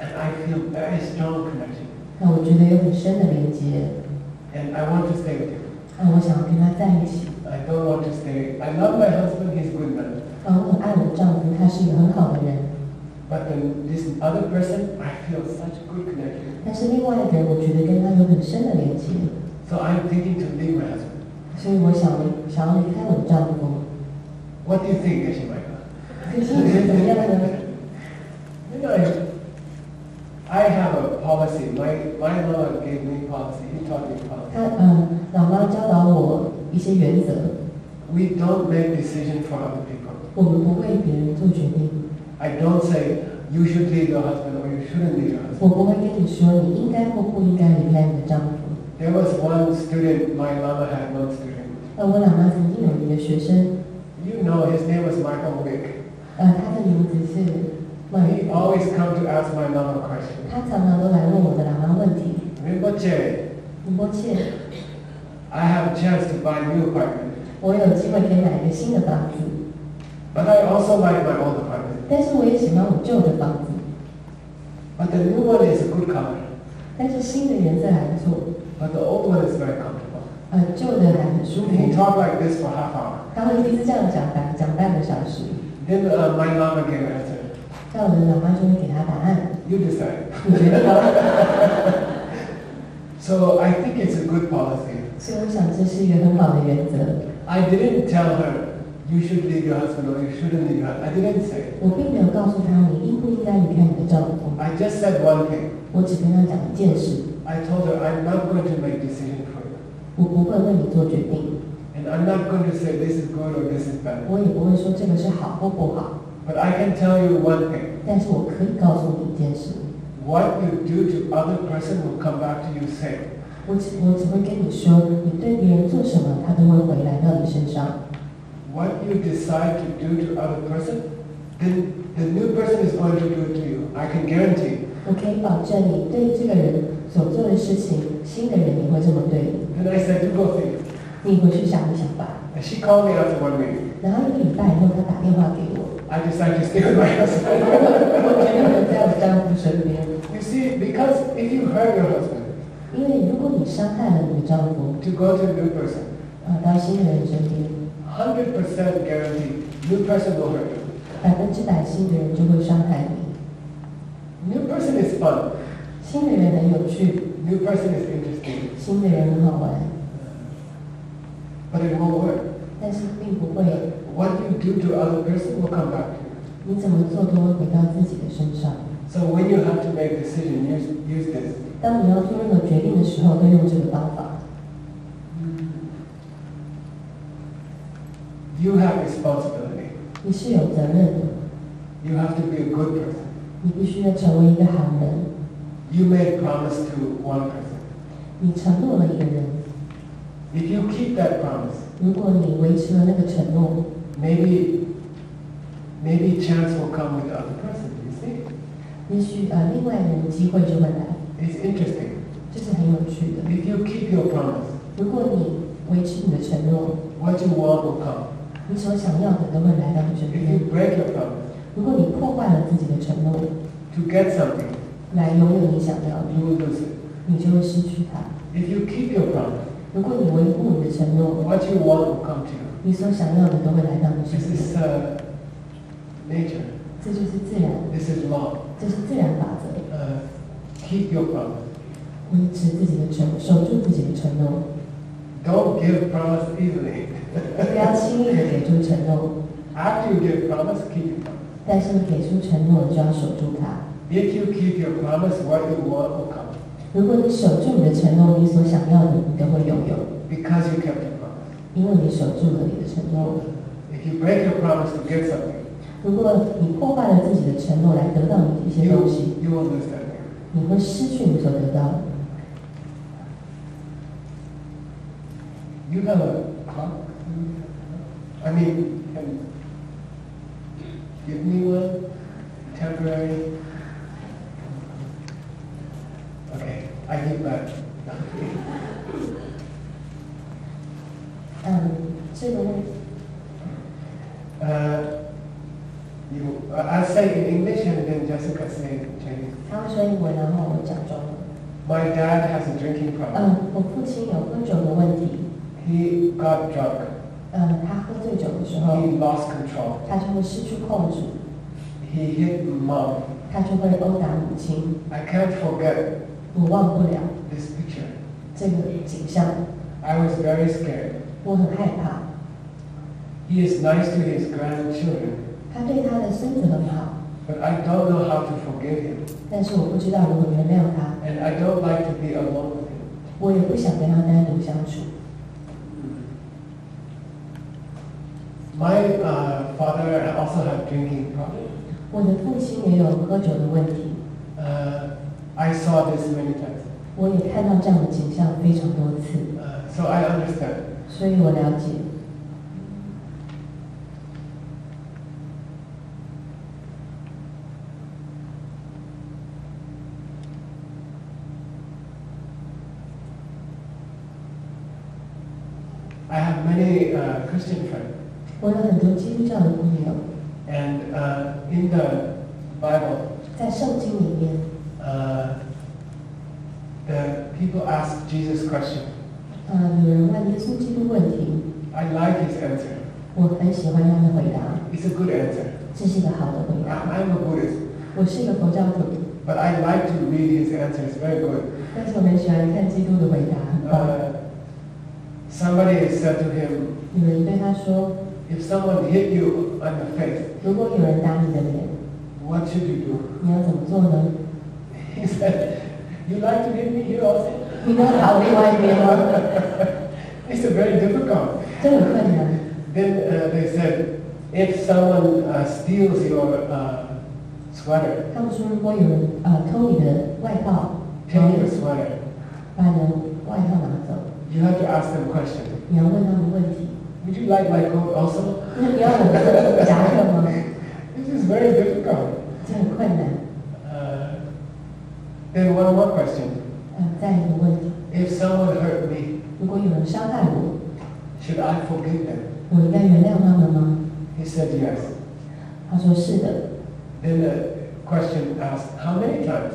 And I feel very strong connection. 那我觉得有很深的连接。And I want to stay with him. 那我想要跟他在一起。I don't want to stay. I love my husband. He's a good man. 我很爱我的丈夫，他是一个很好的人。But this other person, I feel such a good connection. 但是另外一个人，我觉得跟他有很深的连接。So I'm thinking to leave my husband. 所以我想要离开我的丈夫。What do you think, Geshe Michael? 可是你怎么样呢？ You know, I have a policy. My Lord gave me policy. He taught me policy. 老妈教导我一些原则。We don't make decisions for other people. 我们不为别人做决定。I don't say you should leave your husband or you shouldn't leave your husband. 我不会跟你说你应该或不应该离开你的丈夫。There was one student, my Lama had one student. 我喇嘛曾经有一个学生。You know, his name was Michael Wick. 他的名字是。He always come to ask my Lama questions. 他常常都来问我的喇嘛问题。Rinpoche, I have a chance to buy a new apartment. 我有机会可以买一个新的房子。But I also like my old apartment. 但是我也喜欢我旧的房子。But the new one is a good color. 但是新的颜色还不错。But the old one is very comfortable. 旧的还很舒服。He talked like this for half hour. 他会一直这样讲半个小时。Then my Lama gave an answer. 那我的喇嘛就会给他答案。You decide. 你决定吧。So I think it's a good policy. 所以我想这是一个很好的原则。I didn't tell her you should leave your husband or you shouldn't leave your husband. I didn't say. 我并没有告诉他你应不应该离开你的丈夫。I just said one thing. 我只跟他讲一件事。I told her I'm not going to make decision for you. 我不会为你做决定。And I'm not going to say this is good or this is bad. 我也不会说这个是好或不好。But I can tell you one thing. 但是我可以告诉你一件事。What you do to other person will come back to you same. 我只会跟你说，你对别人做什么，他都会回来到你身上。What you decide to do to other person, then the new person is going to do it to you. I can guarantee. 我可以保证你对这个人所做的事情，新的人也会这么对你。Then I said, you go think. 你回去想一想吧。And she called me after 1 week. 然后1个礼拜以后，他打电话给我。I decided to stay with my husband. 我决定留在我丈夫身边。You see, because if you hurt your husband, 因为如果你伤害了你的丈夫， to go to a new person, 到新的人身边，100% guarantee, new person will hurt you. 100%新的人就会伤害你。New person is fun. 新的人很有趣。New person is interesting. 新的人很好玩。But it won't work. 但是并不会。What you do to other person will come back to you. 你怎么做都会回到自己的身上。So when you have to make decision, use this. 当你要做任何决定的时候，都用这个方法。You have responsibility. 你是有责任的。You have to be a good person. 你必须要成为一个好人。You made promise to one person. 你承诺了一个人。If you keep that promise, 如果你维持了那个承诺 maybe chance will come with the other person. You see? 也许另外一个机会就会来。It's interesting. 这是很有趣的。If you keep your promise, 如果你维持你的承诺， what you want will come. 你所想要的都会来到你身 If 边。 you break your promise 如果你破坏了自己的承诺， to get something, 来拥有你想要的， you will lose it. 你就会失去它。 If you keep your promise, 如果你维护你的承诺， what you want will come to you. 你所想要的都会来到你身 This 边。 is nature. 这就是自然， This is law. 这是自然法则。Keep your promise. 维持自己的承，守住自己的承诺， Don't give promise easily. 不要轻易的给出承诺。 After you give promise, keep your promise. 但是你给出承诺，就要守住它。 If you keep your promise, what you want will come. 如果你守住你的承诺，你所想要的，你都会拥有， Because you kept your promise. 因为你守住了你的承诺。 If you break your promise to get something, 如果你破坏了自己的承诺来得到你一些东西， you will lose that thing. 你会失去你所得到的。 You have a clock? I mean, can give me one? Temporary? Okay, I give back. 这个问题， I say in English and then Jessica say in Chinese. 他会说英文，然后我讲中文。 My dad has a drinking problem. 我父亲有喝酒的问题。 He got drunk. 他喝醉酒的时候， He lost control. 他就会失去控制， He hit mom. 他就会殴打母亲。 I can't forget 我忘不了 this picture. 这个景象， I was very scared. 我很害怕。 He is nice to his grandchildren, 他对他的孙子很好， but I don't know how to forgive him. 但是我不知道如何原谅他， And I don't like to be alone with him. 我也不想跟他单独相处。 My father also had drinking problem. 我的父亲也有喝酒的问题， I saw this many times. 我也看到这样的景象非常多次， So I understand. 所以我了解。 I have many Christian friends. 我有很多基督教的朋友， And in the Bible, 在圣经里面， the people ask Jesus question. 有人问耶稣基督问题， I like his answer. 我很喜欢他的回答， It's a good answer. 这是一个好的回答。 I'm a Buddhist, 我是一个佛教徒， but I like to read his answer. It's very good. 但是我很喜欢看基督的回答，很棒。 Somebody said to him, 有人对他说， if someone hit you on the face, 如果有人打你的脸， what should you do? 你要怎么做呢？ He said, you like to hit me here also? 你要逃另外一边吗？ It's very difficult. 这很困难。 Then they said, if someone steals your sweater, 他们说，如果有人偷你的外套， take your sweater, 把你的外套拿走， you have to ask them questions. 你要问他们问题。 Would you like my coat also? 那你要我的夹克吗？ This is very difficult. 这很困难。 Then one more question. 再一个问题， If someone hurt me, 如果有人伤害我， should I forgive them? 我应该原谅他们吗？ He said yes. 他说是的。 Then the question asked, how many times?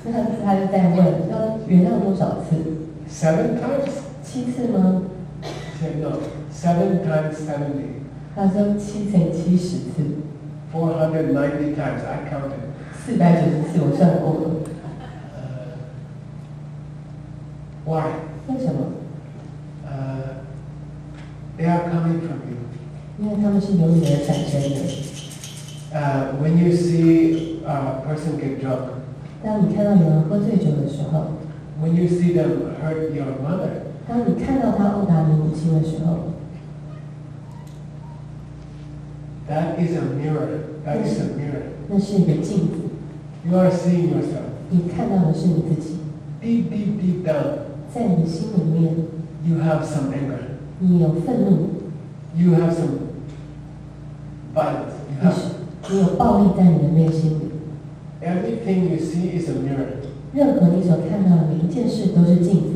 那他就在问，要原谅多少次7 times? ？7次吗？ He said no. 7 times 70. 他说7乘70次490 times. I counted. ，490次，我算过了。Why? 为什么？ They are coming from you. 因为他们是由你而产生的。 When you see a person get drunk, 当你看到有人喝醉酒的时候， when you see them hurt your mother, 当你看到他殴打你母亲的时候， that is a mirror. That is a mirror. 那是一个镜子， You are seeing yourself. 你看到的是你自己。 Deep, deep, deep down, 在你的心里面， you have some anger. 你有愤怒， You have some violence. You 你 have. 是你有暴力在你的内心里。Everything you see is a mirror. 任何你所看到的每一件事都是镜子。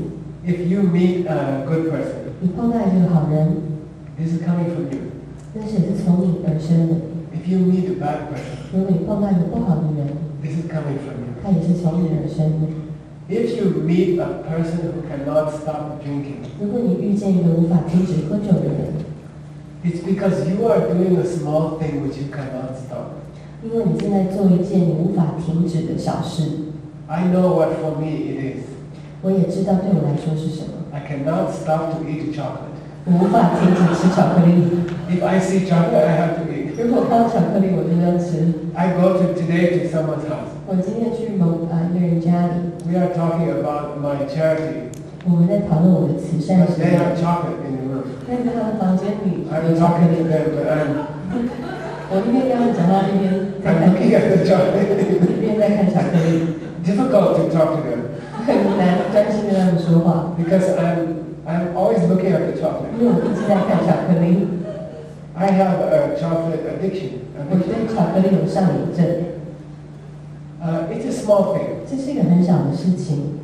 If you meet a good person, 你碰到一个好人， this is coming from you. 那是也是从你而生的。 If you meet a bad person, 如果你碰到一个不好的人， this is coming from you. 他也是从你而生的。 If you meet a person who cannot stop drinking, 如果你遇见一个无法停止喝酒的人， it's because you are doing a small thing which you cannot stop. 因为你正在做一件你无法停止的小事。 I know what for me it is. 我也知道对我来说是什么。 I cannot stop to eat chocolate. 我无法停止吃巧克力。 If I see chocolate, I have to eat. 如果看到巧克力，我就要吃。 I go to today to someone's house. 我今天去一个人家里， We are talking about my charity, 我们在讨论我的慈善 but 事 they 业。 have chocolate in the room. 但是他的房间里 I'm 有巧克 talking to 力， them, but 我一边跟他们讲话，一边在 I'm 看， looking at the chocolate. 一边在看巧克力， Difficult to talk to them 很难专心跟他们说话， because I'm always looking at the chocolate. 因为我一直在看巧克力。 I have a chocolate addiction. 我对巧克力有上瘾症， It's a small thing. 这是一个很小的事情。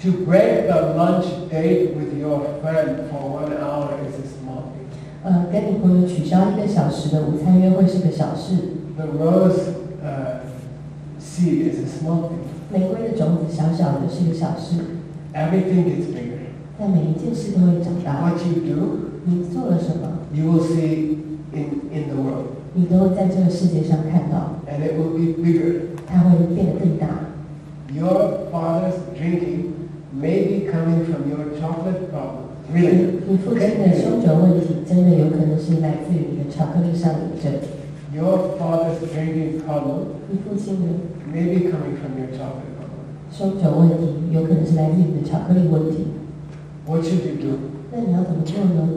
To break the lunch date with your friend for 1 hour is a small thing. 跟你朋友取消1个小时的午餐约会是个小事， The rose seed is a small thing. 玫瑰的种子小小的是个小事， Everything gets bigger. 但每一件事都会长大。 What you do, 你做了什么， you will see in the world, 你都会在这个世界上看到， and it will be bigger. 它会变得更大。 Your father's drinking may be coming from your chocolate problem. Really? 你父亲的酗酒问题，真的有可能是来自于你的巧克力上瘾症。 Your father's drinking problem 你父亲的 may be coming from your chocolate problem. 酗酒问题，有可能是来自于你的巧克力问题。 What should you do? 那你要怎么做呢？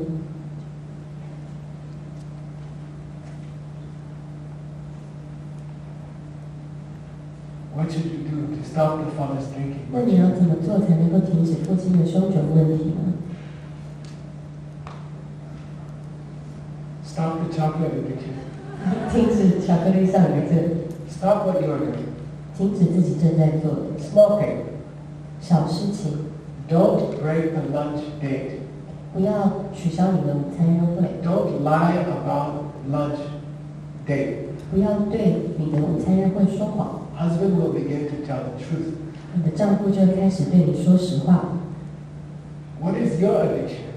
What should you do to stop the father's drinking? 那你要怎么做才能够停止父亲的酗酒问题呢？ Stop the chocolate addiction. 停止巧克力上瘾症， Stop what you are doing. 停止自己正在做的 Small thing. 小事情， Don't break the lunch date. 不要取消你的午餐约会， Don't lie about lunch date. 不要对你的午餐约会说谎。 Husband will begin to tell the truth. 你的丈夫就会开始对你说实话。 What is your addiction?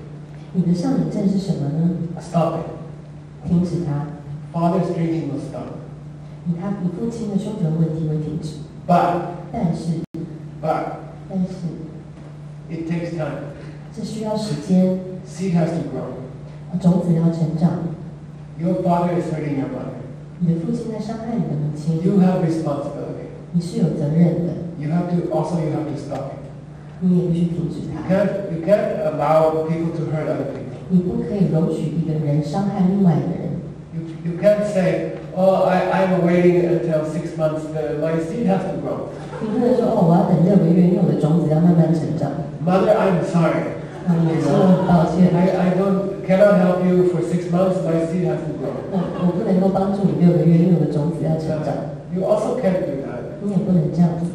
你的上瘾症是什么呢？ Stop it. 停止它。 Father's drinking will stop. 你父亲的酗酒问题会停止， But 但是 it takes time. 这需要时间， Seed has to grow. 种子要成长。 Your father is hurting your mother. 你的父亲在伤害你的母亲， You have responsibility. 你是有责任的， You have to stop it. 你也必须停止 You 它。 can't allow people to hurt other people. 你不可以容许一个人伤害另外一个人。 You can't say, oh, I'm waiting until 6 months. My seed has to grow. 你不能说哦，我要等6个月，因为我的种子要慢慢成长。 Mother, I'm sorry. 也是我很抱歉， I cannot help you for 6 months. My seed has to grow. 我不能够帮助你6个月，因为我的种子要成长。 You also can't do that. 你也不能这样子。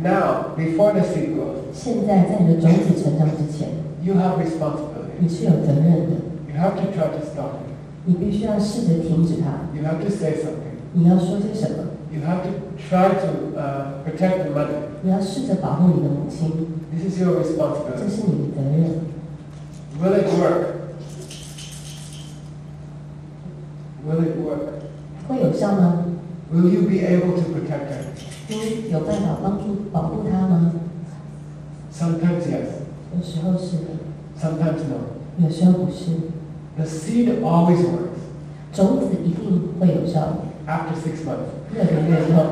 Now, before the seed grows, 现在在你的种子成长之前， you have responsibility. 你是有责任的， You have to try to stop it. 你必须要试着停止它。 You have to say something. 你要说些什么？ You have to try to protect the mother. 你要试着保护你的母亲， This is your 这 responsibility. 是你的责任。 Will it work? Will it work? 会有效吗？ Will you be able to protect her? 你有办法帮助保护她吗？ Sometimes yes, 有时候是的， sometimes no. 有时候不是。 The seed always works 种子一定会有效， after 6 months. 6个月之后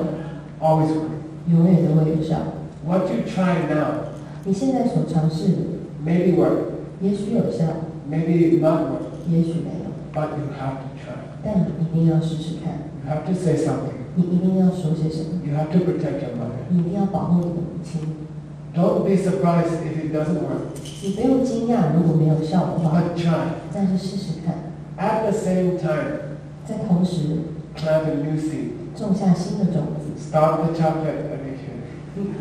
Always works. 永远都会有效。 What you try now 你现在所尝试的， maybe work, 也许有效， maybe not work, 也许没有， but you have to try. 但你一定要试试看， You have to say something. 你一定要说些什么， You have to protect your mother. 你一定要保护你的母亲。 Don't be surprised if it doesn't work, 你不用惊讶，如果没有效的话， but try. 但是试试看。 At the same time, 在同时， plant a new seed. 种下新的种子。 Stop the chocolate addiction.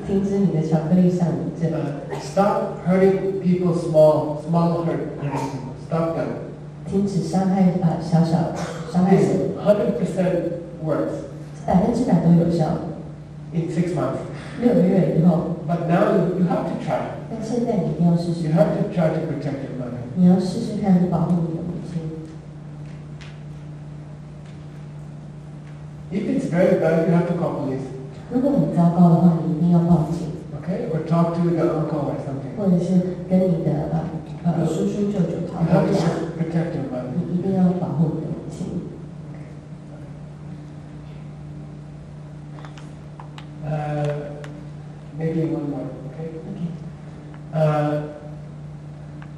停止你的巧克力上瘾症。Stop hurting people small hurt people. Stop them. 停止伤害小伤害人。 This 100% works 100%都有效。 in 6 months. 6个月以后。 But now you have to try. 但现在你一定要试试 You 看。 have to try to protect your mother. 你要试试看保护你的母亲。 If it's very bad, you have to call police. 如果很糟糕的话，你一定要报警， Okay? Or talk to the uncle or something. 或者是跟你的叔叔舅舅讨 You have 论一下。 to protect your mother. 你一定要保护你的母亲。Maybe one more, okay? OK，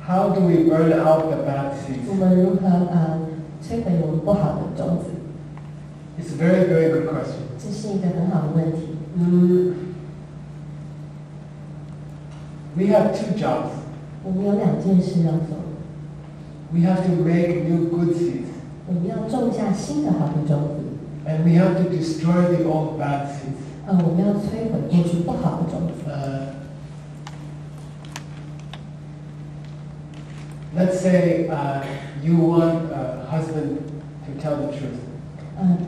How do we burn out the bad 我 seeds? 们如何摧毁我们不好的种子？ It's a very, very good question. 这是一个很好的问题。We have 2 jobs. 我们有2件事要做， We have to make new good seeds. 我们要种下新的好的种子， And we have to destroy the old bad seeds. 我们要摧毁过去不好的种子。Let's say you want a husband to tell the truth.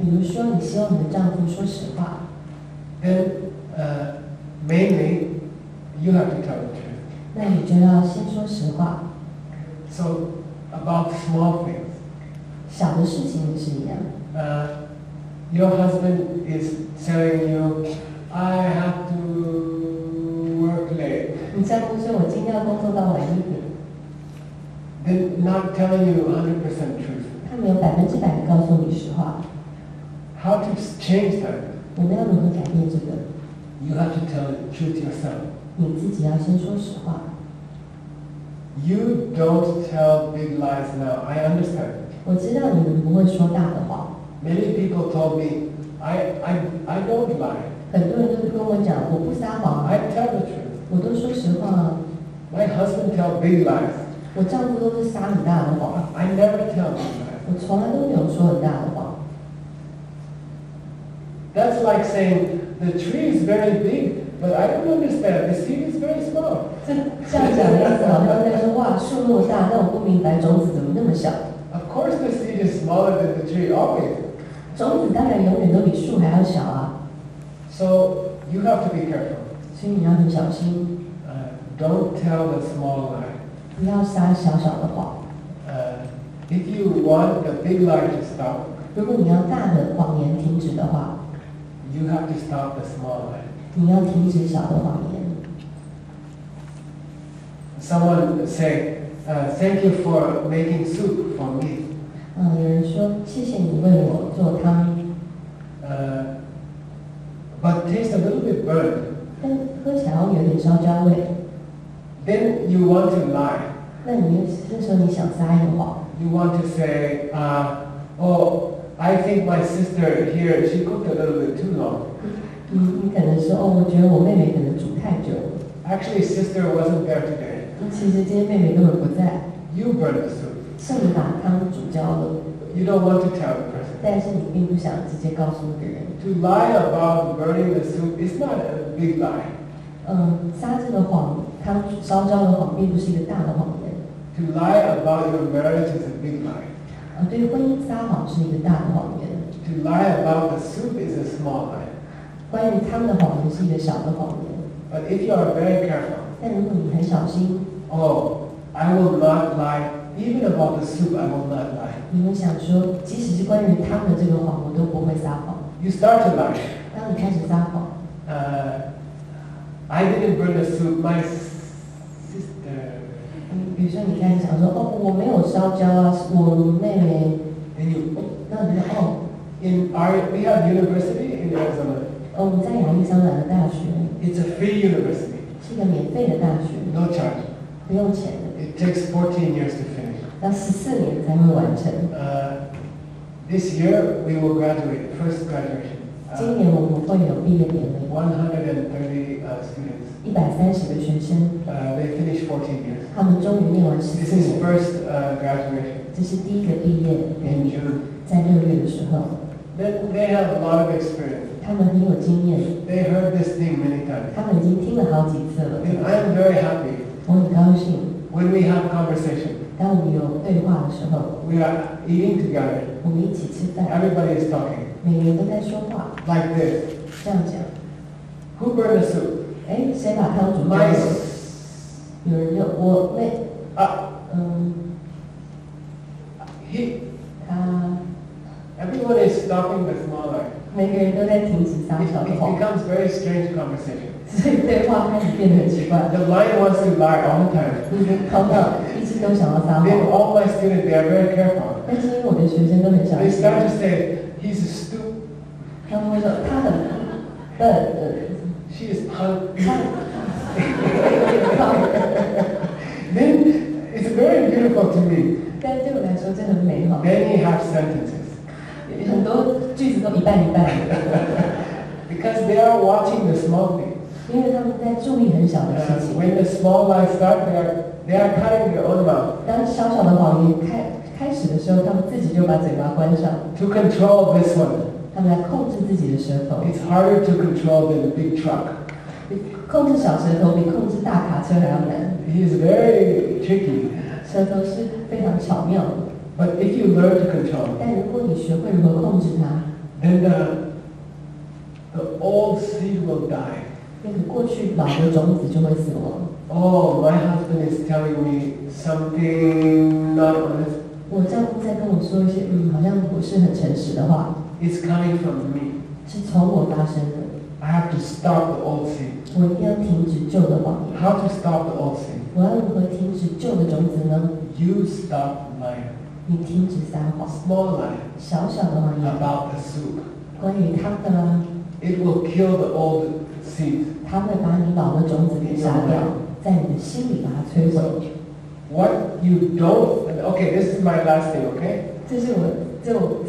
比如说你希望你的丈夫说实话， Then mainly you have to tell the truth. 那你就要先说实话。 So about small things. 小的事情也是一样。 Your husband is telling you, I have to work late. 你丈夫说我今天要工作到晚1点， Then not telling you 100% truth. 他没有100%的告诉你实话。 How to change that? 我们要如何改变这个？ You have to tell the truth yourself. 你自己要先说实话。 You don't tell big lies now. I understand. 我知道你们不会说大的谎， Many people told me, I don't lie. 很多人都跟我讲我不撒谎， I tell the truth. 我都说实话。 My husband tells big lies. 我丈夫都是撒很大的谎， I never tell big lies. 我从来都没有说很大的谎。 That's like saying the tree is very big, but I don't understand. The seed is very small. 这样讲的意思好像在说哇树那么大，但我不明白种子怎么那么小。 Of course, the seed is smaller than the tree always. 种子当然永远都比树还要小啊， So you have to be careful. 所以你要很小心， Don't tell the small lie. 不要撒小小的谎。 If you want the big lie to stop, 如果你要大的谎言停止的话， you have to stop the small lie. 你要停止小的谎言。 Someone say, thank you for making soup for me. 有人说谢谢你为我做汤， But tastes a little bit burned. 但喝起来好像有点烧焦味。 Then you want to lie. 那你这时候你想撒一个谎， You want to say, oh, I think my sister here, she cooked a little bit too long. 你可能说哦，我觉得我妹妹可能煮太久了。 Actually, sister wasn't there today. 其实今天妹妹根本不在， You burned the soup. 是你把汤煮焦了， You don't want to tell the person. 但是你并不想直接告诉那个人。 To lie about burning the soup is not a big lie. 撒这个谎，汤烧焦的谎，并不是一个大的谎言。 To lie about your marriage is a big lie. 对婚姻撒谎是一个大的谎言。 To lie about the soup is a small lie. 关于汤的谎言是一个小的谎言。 But if you are very careful, 但如果你很小心， oh, I will not lie. Even about the soup, I will not lie. 你会想说，即使是关于汤的这个谎，我都不会撒谎。 You start to lie. 当你开始撒谎， I didn't burn the soup. My sister. 比如说你开始想说，哦，我没有烧焦啊，是我妹妹。 And you, 那你说，哦， we have university in Arizona. 我们在亚利桑那的大学 It's a free university, 是一个免费的大学， no charge. 不用钱的， It takes 14 years to finish. 要14年才会完成。 This year we will graduate, first graduation. 今年我们会有毕业典礼130 students. ，130个学生， They finished 14 years. 他们终于念完This 14 is 年， first graduation 这是第一个毕业 in June. 在6月的时候。They have a lot of experience. 他们很有经验， They heard this thing many times. 他们已经听了好几次了。 And I'm very happy 我很高兴， when we have conversation. 当我们有对话的时候， We are eating together. 我们一起吃饭， Everybody is talking 每个人都在说话， like this. 这样讲。 Who burned the soup? 哎，谁把汤煮焦 My 了？有人就我he. 他 Everyone is stopping the small eye. 每个人都在停止撒 It 小的话， becomes very strange conversation. 所以对话开始变得很奇怪。 The lion wants to lie all the time. 你看到一直都想要撒 Then 谎， all my students, they are very careful. 但是因为我的学生都很小 They 心， start to say, he's a stoop, 他们会说他很笨， she is punk. 他 Then it's very beautiful to me. 但对我来说这很美好。 Many have sentences. 很多句子都一半一半， Because they are watching the small thing. 因为他们在注意很小的事情。 When the small lies start, they are cutting their own mouth 当小小的谎言开始的时候，他们自己就把嘴巴关上， to control this one. 他们来控制自己的舌头。 It's harder to control than a big truck. 控制小舌头比控制大卡车还要难， He is very tricky. 舌头是非常巧妙的。 But if you learn to control, 但如果你学会如何控制它， then the old seed will die. 那个过去老的种子就会死亡。 Oh, my husband is telling me something not honest. 我丈夫在跟我说一些好像不是很诚实的话， It's coming from me. 是从我发生的。 I have to stop the old seed. 我一定要停止旧的谎言。 How to stop the old seed? 我要如何停止旧的种子呢？ You stop lying. 你停止撒谎， Small lie 小小的谎言， about the soup. 关于汤的啦， It will kill the old seed. 它会把你老的种子给杀掉，在你的心里把它摧毁。 What you don't, okay, this is my last thing, okay? 这个是我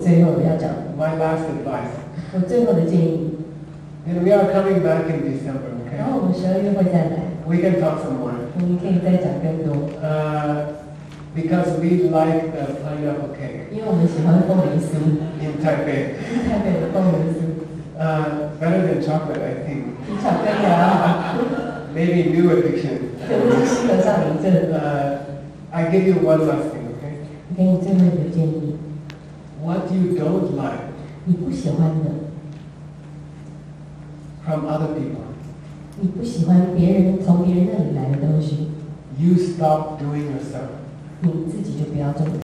最后要讲的， My last advice. 我最后的建议。 And we are coming back in December, 然后 okay? 我们12月会再来， We can talk some more. 我们可以再讲更多， Because we like the pineapple cake 因为我们喜欢凤梨酥， in Taipei. 台北的凤梨酥 Better than chocolate, I think. 比巧克力还要好， Maybe new addiction. 可能是适合上瘾症。 I give you one last thing, okay? 我给你最后一个建议， What you don't like 你不喜欢的， from other people, 你不喜欢从别人那里来的东西， you stop doing yourself. 你自己就不要这么